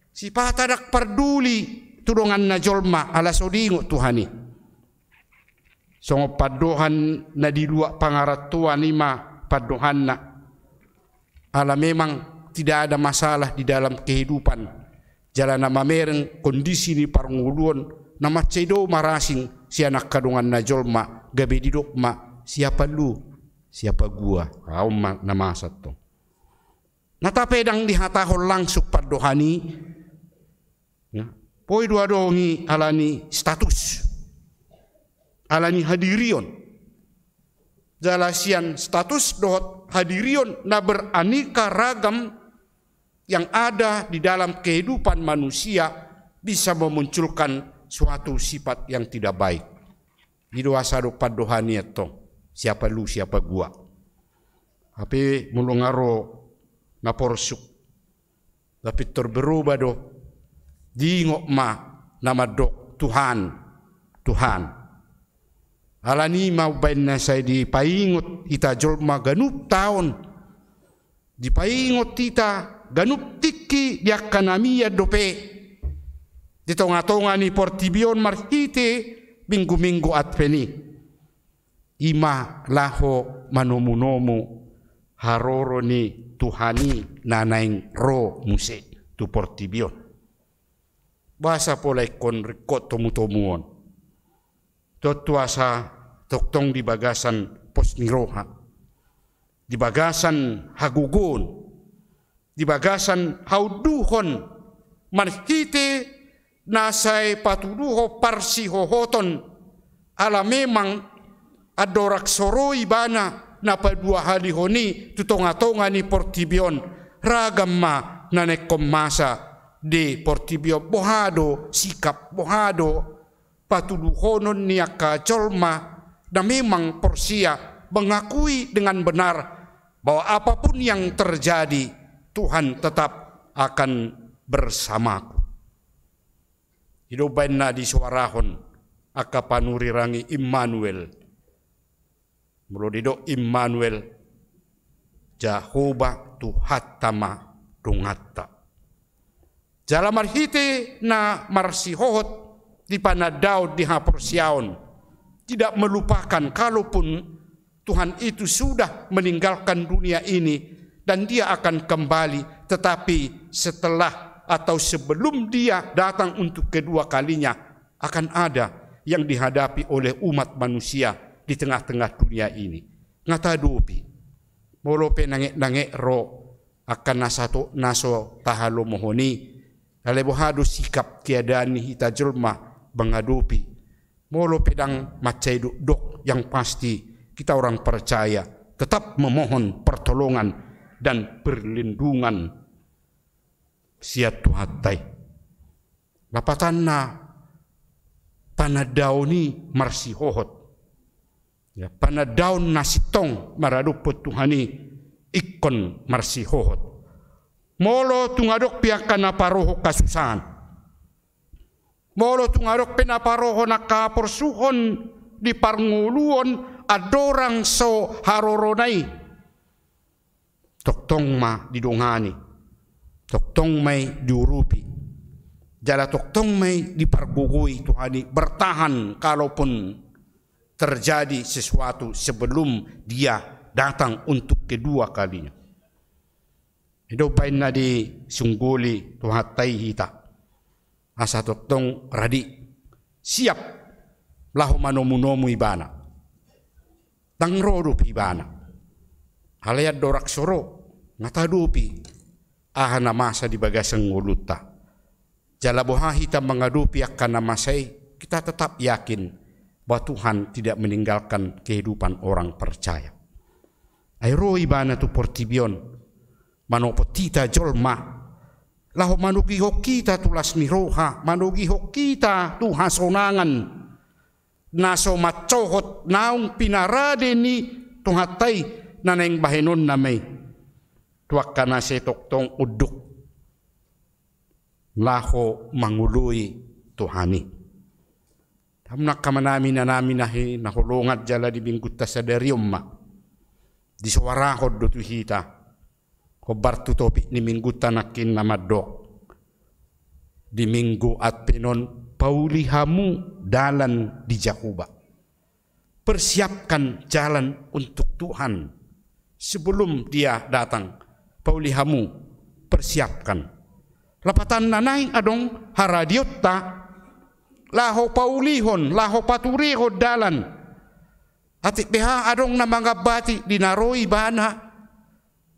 Si patadak parduli tudongan na jolma ala sodinguk Tuhani. Songo padohan na di luar pangaratuan ima padohan na ala memang tidak ada masalah di dalam kehidupan jalan nama mereng kondisi ni parnguluan nama cedo marasing si anak kadungan na jolma gabe didok ma siapa lu siapa gua ma nama satu nata pedang dihatahol langsung padohani ya poi dua dongi alani status alani hadirion jalasian status dohot hadirion na beraneka ragam yang ada di dalam kehidupan manusia bisa memunculkan suatu sifat yang tidak baik. Di doa sadu padohani itu siapa lu siapa gua. Tapi mulungaro na porsuk. Tapi terberubah do dingok ma nama dok Tuhan. Alani mau baina saya di paingot ita jolma ganup tahun di paingot ita ganup tiki dia kanamia dope di tonga-tonga ni portibion marhite minggu-minggu adveni ima laho manomu-nomu haroro ni Tuhani nanaing ro muse tu portibion bahasa pola ikon rekot tomu-tomuon tuasa toktong di bagasan pos niroha, di bagasan hagugon, di bagasan hauduhon, marhite nasay patuduho parsi hohoton, ala memang adorak soroi bana na padua halihoni tutonga-tonga ni portibion ragam ma nanekom masa di portibion bohado sikap bohado patuduhonon niaka colma dan memang Persia mengakui dengan benar bahwa apapun yang terjadi Tuhan tetap akan bersamaku. Hidup na di suarahon akapanuri rangi Immanuel. Mulodido Immanuel Jehovah Tuhatama dungata. Jalamar hite na marsihohot di panadaud di haporsiaon. Tidak melupakan kalaupun Tuhan itu sudah meninggalkan dunia ini dan dia akan kembali, tetapi setelah atau sebelum dia datang untuk kedua kalinya akan ada yang dihadapi oleh umat manusia di tengah-tengah dunia ini. Ngata dopi molope nangek ro akan naso tahalo mohoni kalebohado sikap keadaan hita jelma mengadopi molo pedang macai dok yang pasti kita orang percaya tetap memohon pertolongan dan perlindungan siat Tuhatai. Lapatanna panadaw ni marsihohot. Ya, panadaw na sitong maradupot Tuhani ikon marsihohot. Molo tungadok piakan na paroho kasusahan. Molo tungadok pinaparoho na kaporsuhon di parnguluon adorang so haroronay. Toktong ma didongani. Toktong may diurupi. Jala toktong may dipargugui Tuhani. Bertahan kalaupun terjadi sesuatu sebelum dia datang untuk kedua kalinya. Itu bain na di sungguli tuhatay hita. Asa toktong radi. Siap lahu manomunomu ibana. Tangrodup ibana. Halayad dorak soro. Ngatadupi. Ahana masa di bagasang nguluta. Jalabuha hita mengadupi akan namasay. Kita tetap yakin bahwa Tuhan tidak meninggalkan kehidupan orang percaya. Airo ibana tu portibion. Manopo tita jolma. Laho manugi ho kita tulas ni roha. Manugi ho kita tu hasonangan. Naso matsohot naung pinarade ni tuhatay naneng bahenon na may. Tuwak ka na si toktong uduk. Laho mangului Tuhani. Tamnak ka manami na namin nahulungat jala di bingkuta sa derium ma. Di suwarahod do tuhita. Hobar tutopi ni minggu tanakin na madok. Di minggu at pinon paulihamu dalan di Jakuba. Persiapkan jalan untuk Tuhan sebelum dia datang. Paulihamu persiapkan. Lapatan nanay adong haradiota laho paulihon laho paturihon dalan. Atik beha adong na mga bati dinaroi bana.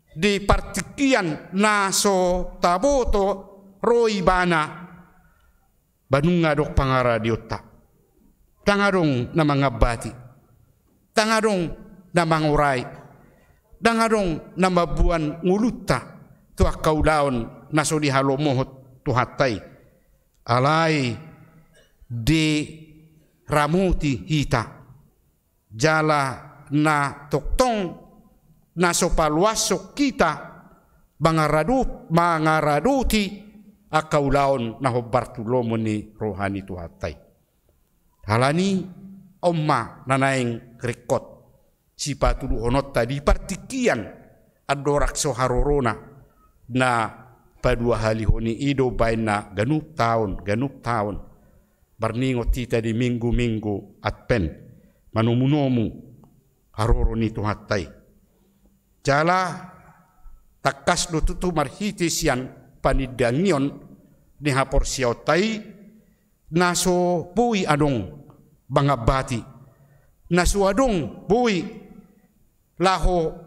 Di partikian naso taboto roi bana banungadok pangaradiota tangadong na mga bati tangadong na manguray tangadong na mabuan nguluta tuak kaulaon naso di halomohot tuhatay alay di ramuti hita jala na toktong naso paluasok kita mangaraduti akaulaon na hobartulomo ni rohani tuhatay. Halani omma nanaing rekot si patuluhonot tadi partikian adorak so harorona na padua halihoni ido bain na ganup tahun barningot tita di minggu at pen manumunomu haroroni tuhatay. Jala takas do tutu marhitis yan panidangion ni hapor siyautay naso bui adong bangabati naso adong bui laho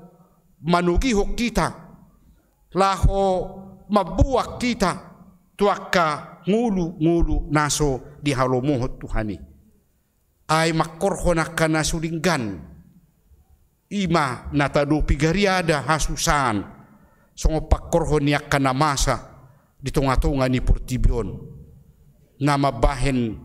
manugihok kita laho mabuak kita tuaka ngulu naso di halomohot Tuhani ay makorhonak ka na sulinggan ima natadupi gariada hasusan songo pakkorhon niyak ka na masa di tunga-tunga ni Portibion na mabahen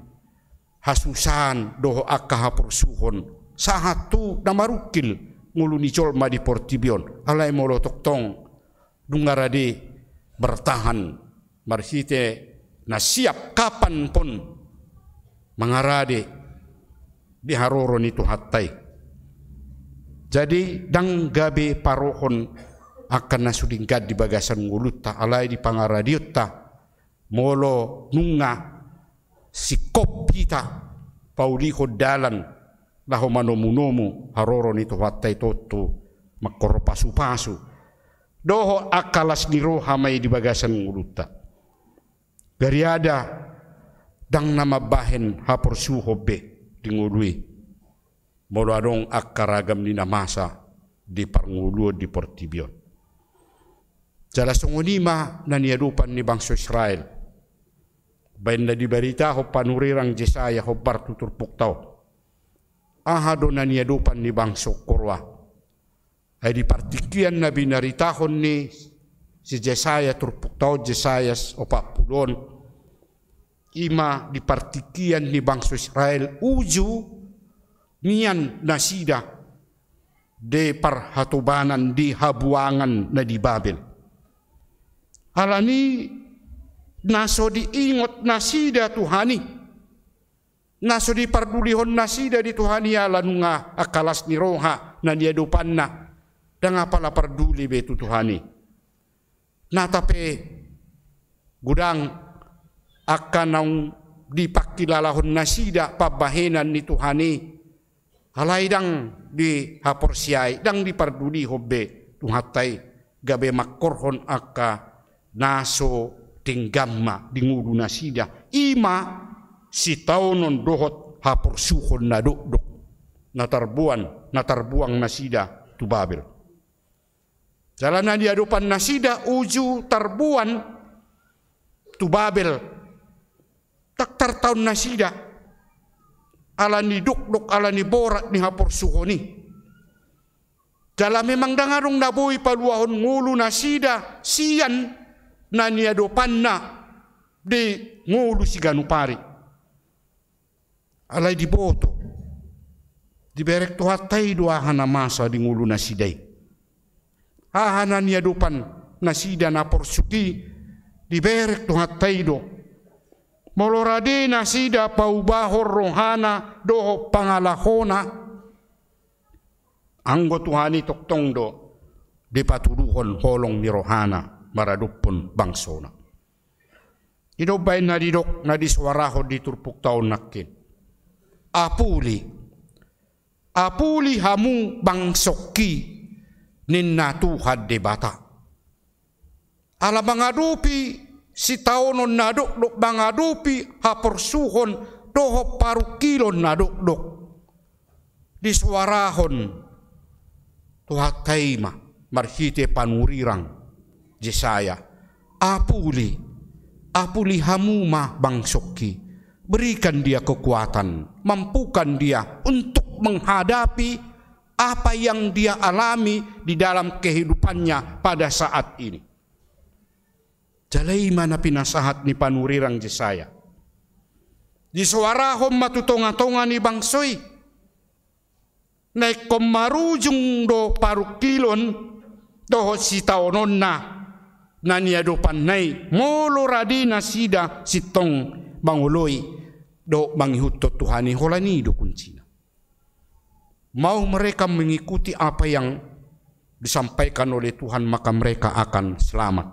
hasusan doho akahapursuhon sahatu na marukil ngulu ni Jolma di Portibion alay molo toktong dungaradi bertahan marsite na siap kapan pun mangarade di haroro ni tuhatay. Jadi dang gabe parohon akan nasudingkat di bagasan nguluta alay di pangaradiota molo nunga sikop kita pauliho dalan laho manomunomu haroro ni tuhatay toto makoropasu-pasu doho akalas ni roha may di bagasan nguluta gariada dang namabahen hapor suhobe di ngului molo adong akaragam ni namasa di parnguluo di Portibion. Jala songonima na niadupan ni bangsa Israel. Bain na dibarita ho panurirang Jesaya ho bartutur puktaw. Ahado na niadupan ni bangsa Korwa. Ay di partikian na binaritahon ni si Jesaya turpuktaw Jesayas o papulon. Ima di partikian ni bangsa Israel uju niyan nasida de parhatubanan di habuangan na di Babel. Alani naso diingot na sida Tuhani. Naso di pardulihon na sida di Tuhani alan nga akalas ni roha na niadupan na. Da nga pala parduli betu Tuhani. Natape gudang akan di pakilalahon na sida pabahenan ni Tuhani. Halay dang di haporsiay, dang di parduli hobbe tuhatay gabe makkorhon akka naso tinggamma di ngudu na sida. Ima si taunon dohot haporsuhon na dukduk natarbuang na sida tu Babel. Jalan na diadupan na sida uju tarbuan tu Babel. Taktar taon na sida. Ala ni dukduk, ala ni borat ni haporsuhoni. Jala memang dangarong nabuhi paluahon ngulu na sida siyan na niadupan na di ngulu si ganupari. Alay di boto. Di berek tuhatay duahan na masa di ngulu na siday. Hahanan niadupan na sida na porsuki di berek tuhatay do. Molorade na sida paubahor rohana doho pangalahona. Anggo Tuhani toktong do di patuluhon holong ni rohana maradupon bangsona. Idobay na didok na diswaraho di turpuk taon nakin. Apuli hamu bangsoki ninna Tuhad de bata. Ala mangadupi si taonon na dukduk bangadupi haporsuhon doho parukilon na dukduk. Diswarahon tuhatay marhite panurirang Jesaya. Apuli hamuma bangsoki. Berikan dia kekuatan, mampukan dia untuk menghadapi apa yang dia alami di dalam kehidupannya pada saat ini. Jalay mana pinasahat ni panurirang Jesaya. Di suarahom matutonga-tonga ni bangsoy. Naik komarujung do parukilon doho si taonon na niadupan nai molo radina sida sitong banguloy do mangihutto Tuhani holani do kuncina. Mau mereka mengikuti apa yang disampaikan oleh Tuhan maka mereka akan selamat.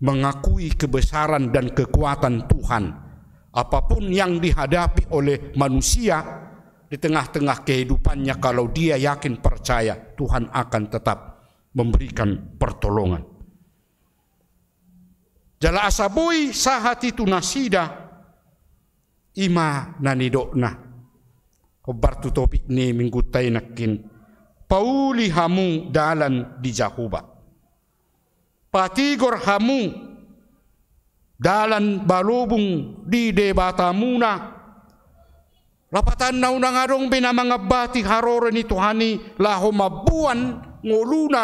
Mengakui kebesaran dan kekuatan Tuhan apapun yang dihadapi oleh manusia di tengah-tengah kehidupannya, kalau dia yakin percaya Tuhan akan tetap memberikan pertolongan. Jala asabui sahati tu nasida ima nanidokna kobar tu topik ni minggutai nakin pauli hamu dalan di Jahuba. Patigor hamu dalan balubung di debatamuna. Lapatan na unang arong binamangabati haroro ni Tuhani laho mabuan nguluna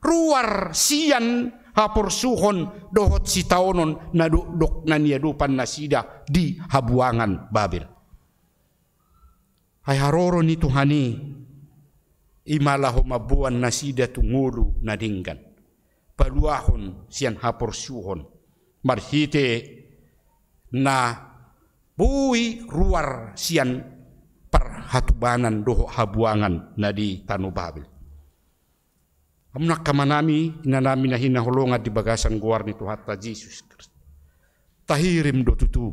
ruar siyan haporsuhon dohot si taonon na dukduk na niadupan na sida di habuangan Babel. Ay haroro ni Tuhani imalaho mabuan na sida tungulu na dinggan. Paluahon siyan haporsuhon marhite na bui ruar siyan perhatubanan doho habuangan na di Tanu Babel. Amnak kamanami inanami na hinahulungan di bagasan guar ni Tuhan ta Jesus Kristus. Tahirim do tutu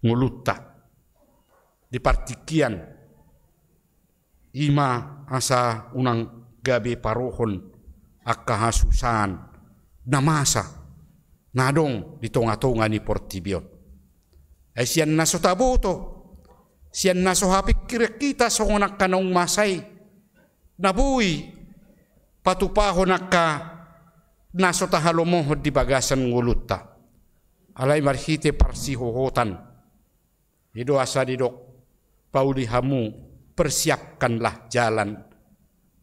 ngulutta di partikian ima asa unang gabi parohon akahasusan namasa nadong di tonga-tonga ni Portibion. Ay siyan naso taboto, siyan naso hapik kita so ngonak kanong masay, nabuhi patupaho nakka naso tahalomohod di bagasan ngulutta. Alay marhite parsihohotan, ido asa didok pauli hamu persiapkanlah jalan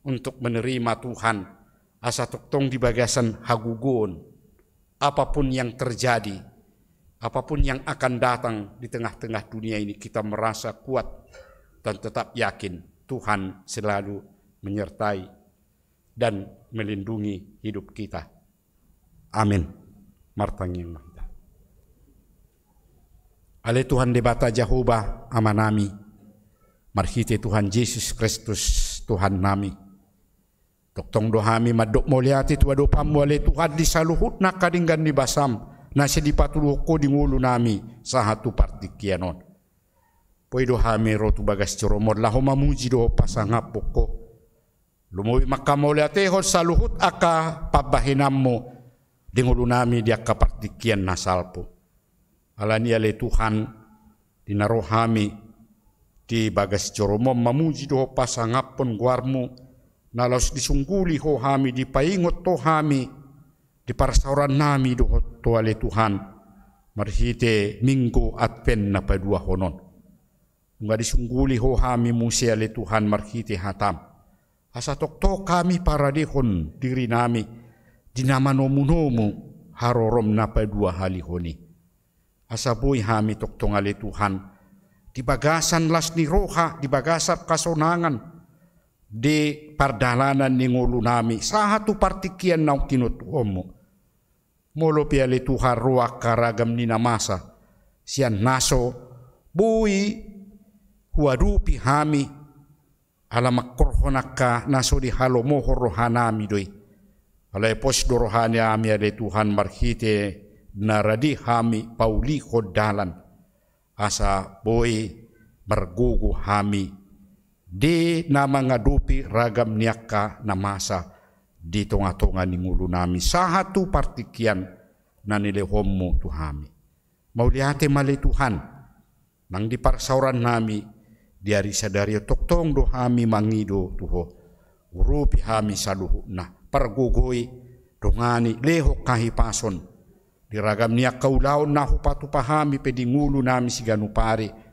untuk menerima Tuhan. Asa toktong di bagasan hagugon, apapun yang terjadi, apapun yang akan datang di tengah-tengah dunia ini, kita merasa kuat dan tetap yakin Tuhan selalu menyertai, dan melindungi hidup kita. Amin. Martangin mahda. Ale Tuhan debata Jehovah amanami. Marhite Tuhan Yesus Kristus Tuhan nami. Toktong dohami madok moliati tuwa dopamu ale Tuhan disaluhut na kadinggan ni basam. Nasi dipatuluko di ngulu nami sahatu partikianon. Poi dohami rotu bagas coromor laho mamuji do pasangapok ko. Lumuwi makamoliate ho saluhut aka pabahinammo di ngulu nami dia kapartikian nasalpo. Alani ale Tuhan dinarohami di bagas coromor mamuji do pasangapon guarmu. Nalos disungguli ho hami di paingot to hami di parsauran nami dohot to ale Tuhan marhite minggu advent na padua honon. Nga disungguli ho hami musi ale Tuhan marhite hatam. Asa tokto kami para dehon diri nami dinamanomunomu harorom na padua halihoni. Asa boy hami toktong ale Tuhan di bagasan las ni roha di bagasan kasonangan di pardalanan ni ngulu nami sahatu partikian na kinutuomo. Molo piali Tuhan ruak karagam ni namasa sian naso bui huadupi hami alamak korhonaka naso di halomo rohanami doi. Alai pos dorohani ami ale Tuhan marhite naradi hami pauli khodalan asa bui bergugu hami di nama ngadupi ragam niaka na masa di tonga-tonga ni ngulu nami sahatu partikian na nilehommu tuhami. Mauliate mali Tuhan nang di parsauran nami diari sadari toktong do hami mangido tuho urupi hami saluhu na pargugoi dongani leho kahipason di ragam niaka ulaon na hupatu pahami pedi ngulu nami siganupari.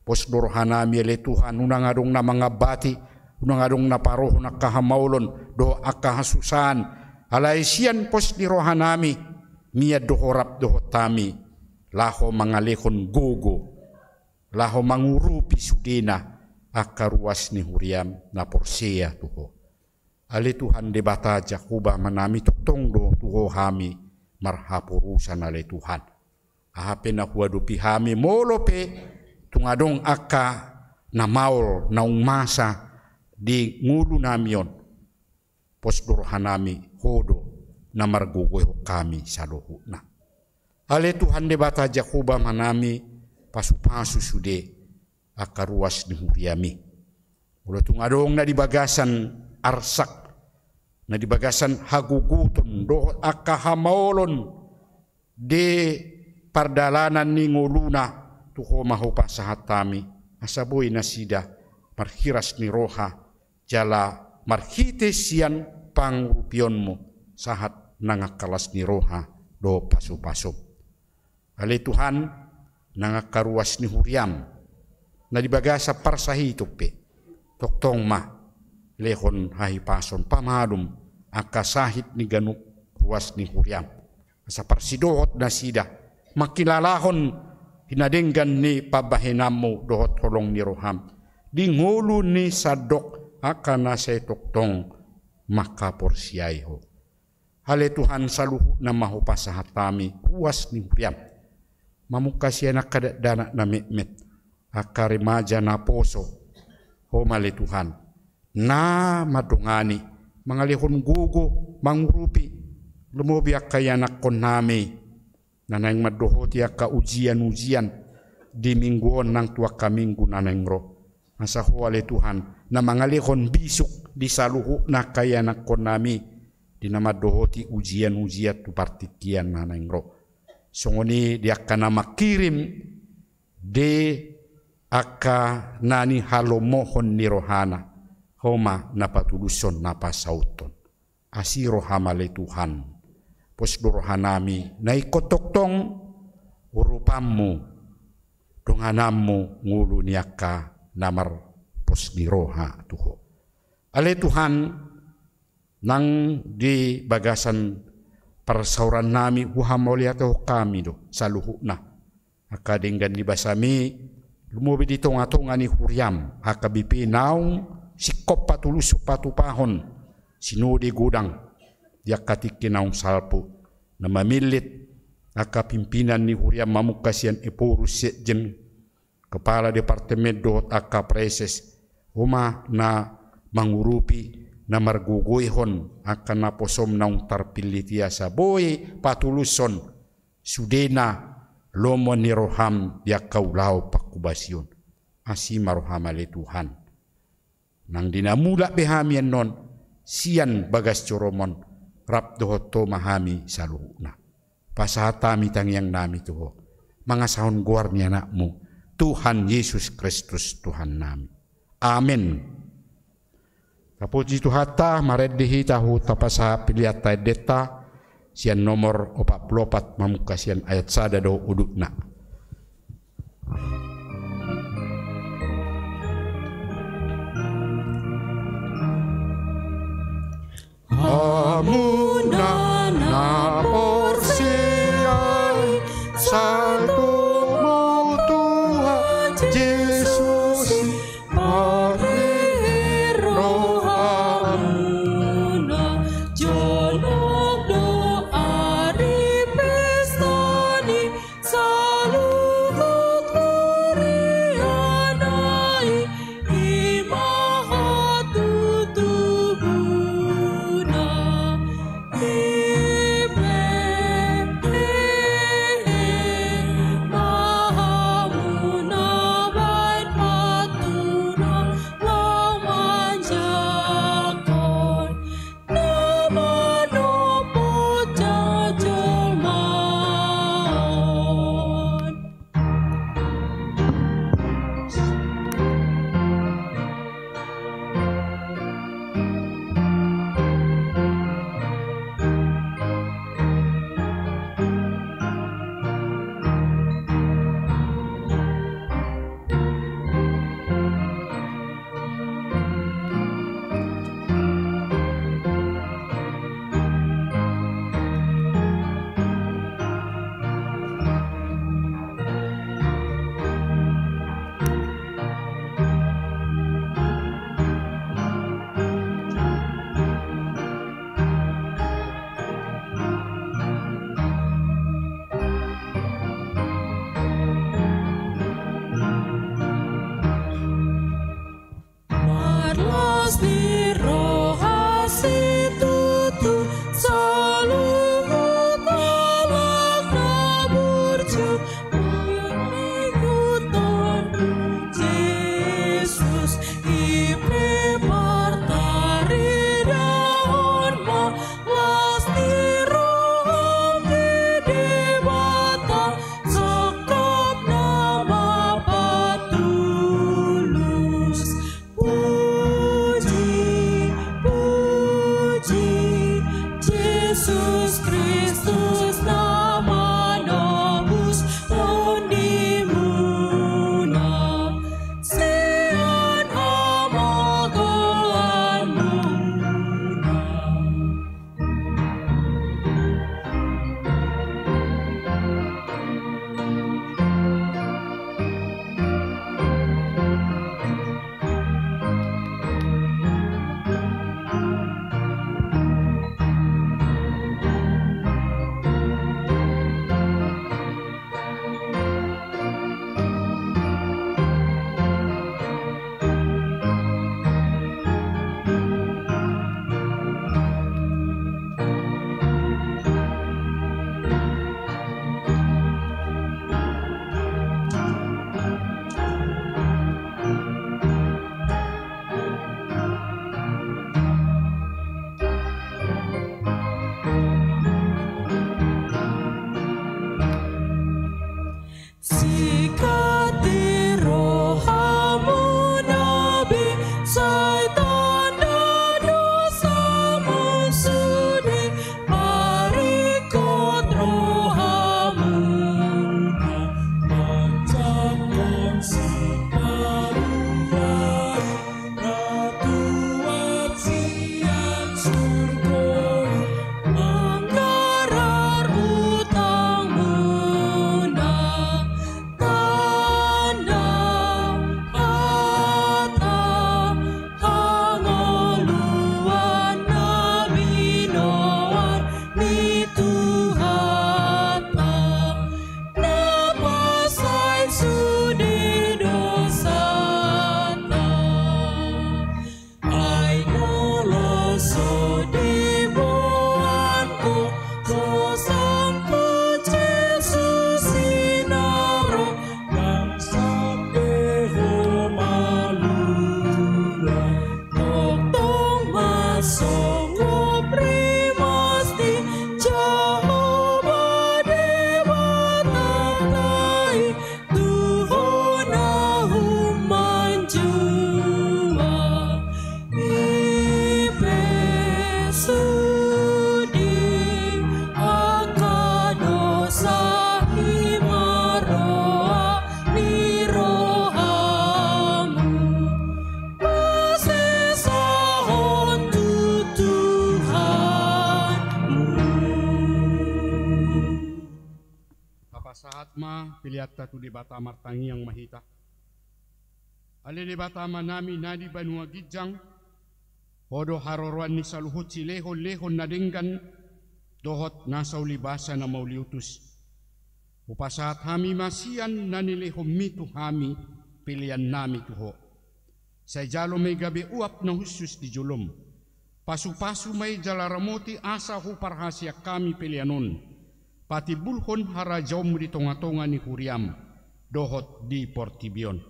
Pos dorohanami ele Tuhan unang adong na mga bati, unang adong na paroh na kahamaulon, do akahasusan. Alay siyan pos di rohanami, miya dohorap dohotami, laho mga lehon gogo, laho mangurupi sudina, akaruas ni huriam na porsia tuho. Ale Tuhan debata jakuba manami toktong do tuho hami, marhapurusan ale Tuhan. Ahape na huadupi hami molope, tungadong aka na maul naung masa di ngulu namion pos dorohanami hodo na margugoy kami sa luhu na. Ale Tuhan debata Jakuba manami pasu-pasu sude akaruas ni huriami. Ulo tungadong na dibagasan arsak na dibagasan haguguton do aka hamaolon de pardalanan ni nguluna tuho mahupa sahatami asaboy nasida marhiras ni roha jala marhite sian pangrupionmu sahat nangakalas ni roha do pasu-pasu. Ale Tuhan nangakaruas ni huriam na dibagasa parsahi tupe toktong ma lehon hahipason pamalum akasahit ni ganuk ruas ni huriam asa parsidohot nasida makilalahon hinadenggan ni pabahinamu dohot holong ni roham. Di ngulu ni sadok akana say toktong makaporsiay ho. Hale Tuhan saluhu na mahupasahatami ruas ni huriam. Mamukasya na kadadana na mitmit akarimaja na poso. Ho mali Tuhan na madungani mga lihon gugo mangurupi lumubi akaya na konami nanang madohoti aka ujian-ujian di mingguon nang tua kaminggu nanang ro. Asa huwale Tuhan na mga lihon bisuk di saluhu na kaya na konami di na madohoti ujian-ujian tu partikian nanang ro. Songoni di aka na makirim de aka nani halomohon ni rohana homa na patuluson na pasauton. Asiro hamale Tuhan. Pos dorohanami na ikotoktong urupammu donganammu ngulu niaka namar pos di roha tuho. Ale Tuhan nang di bagasan parsauran nami uhamoliato kami do saluhu na akadenggan di basami lumubi di tonga-tonga ni huriam akabipi naung sikop patulus patupahon sinode gudang dia katikin naung salpu na mamilit aka pimpinan ni Huriam Mamukasian Eporus Sekjen kepala departemen dohot aka preses huma na mangurupi na margugoyhon akan na posom naung tarpili tiasa boy patuluson sudena lomo ni roham dia kaulau pakubasyon asi maroham ale Tuhan nang dinamula behamian non sian bagas coromon rap dohoto mahami saluhuna pasahata mitang yang nami tuho mangasahon guarnya anakmu Tuhan Yesus Kristus Tuhan nami amin. Kapuji tuhata mareddihi tahu tapasa piliata deta sian nomor 44 Mamukasian ayat sada do udukna. Amuna na porsiai saldo mo Tuhan Yesus Amen. pasahat ma piliata tu di bata martangi yang mahita. Ali di bata manami nadi banua gijang. Hodo haroroan ni saluhut si lehon na dinggan. Dohot nasa ulibasa na mauliutus. Upasahat hami masian na nilehom mitu hami pilihan nami tuho. Sa jalo may gabi uap na husus di julom. Pasu-pasu may jalaramoti asa huparhasya kami pilihanon. Pati bulhon harajom di tonga-tonga ni Huriam. Dohot di Portibion.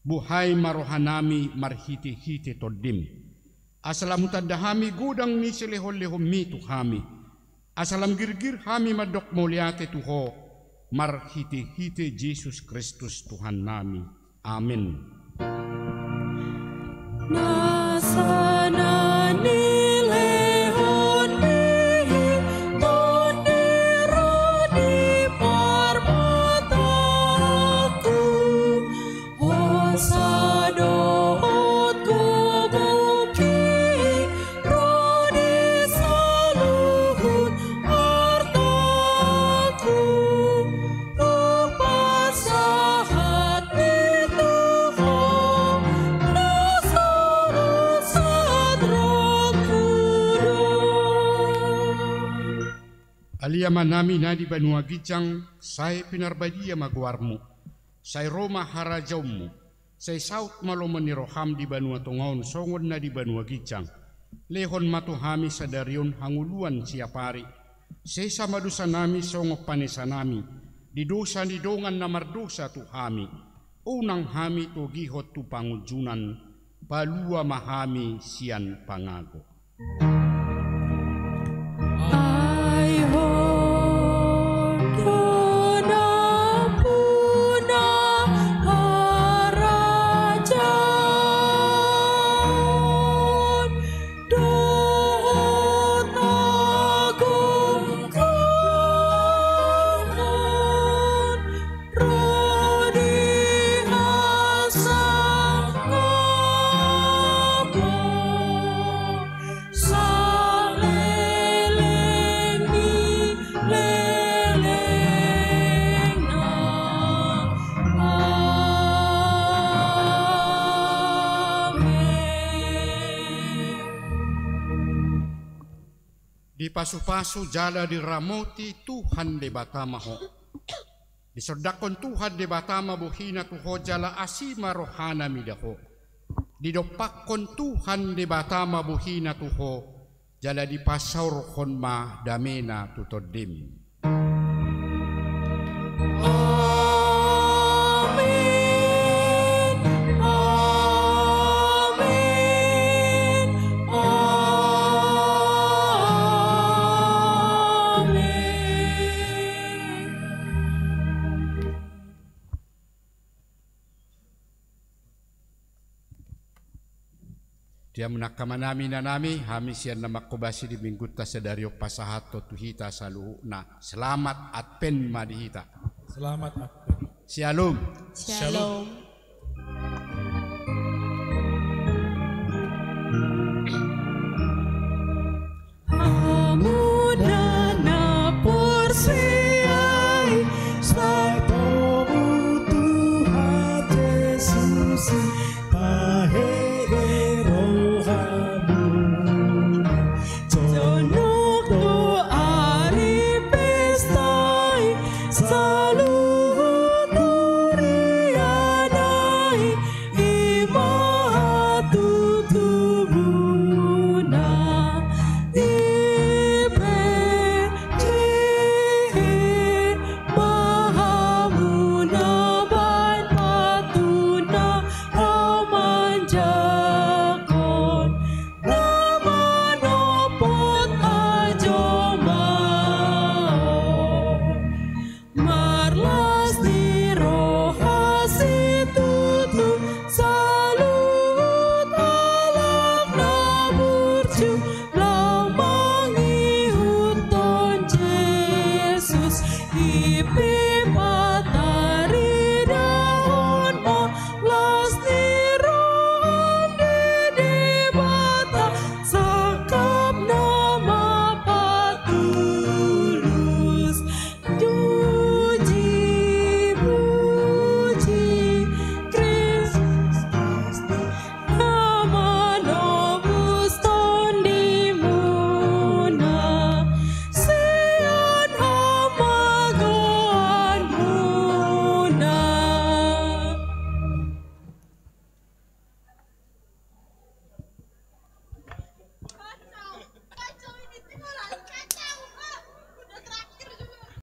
Buhay marohanami marhiti-hiti todim. Asalam tadahami gudang ni silehon-lehom mitu hami. Asalam girgir hami madok muliate tuho. Marhiti-hiti Jesus Kristus Tuhan nami. Amin. Nasana nilehon ni tondero di parmataku hosadot kubuki rodi saluhut hartaku upasahat nituho Aliyaman nami na di banua gijang, say pinarbadia magwarmu, say Roma harajawmu, say saut maloman ni roham di banua tungaon songon na di banua gijang, lehon matuhami sa darion hanguluan siapari, say samadusa nami songok panesa nami, di dosa ni dongan na mardosa tu hami, unang hami tu gihot tu pangujunan, palua mahami sian pangago. Di pasu-pasu jala di ramoti Tuhan de batama ho. Di sordakon Tuhan de batama buhina tuho jala asima rohana midaho. Di dopakon Tuhan de batama buhina tuho jala di pasaur ma damena tutodim. Dia menakamanami na nami, hamis yan na makubasi di mingguta sa daryok pasahat to tuhita sa luho na. Selamat at pen madihita. Selamat at pen. Shalom. Shalom. Amuda na porsiay sa tomo Tuhan Jesus Be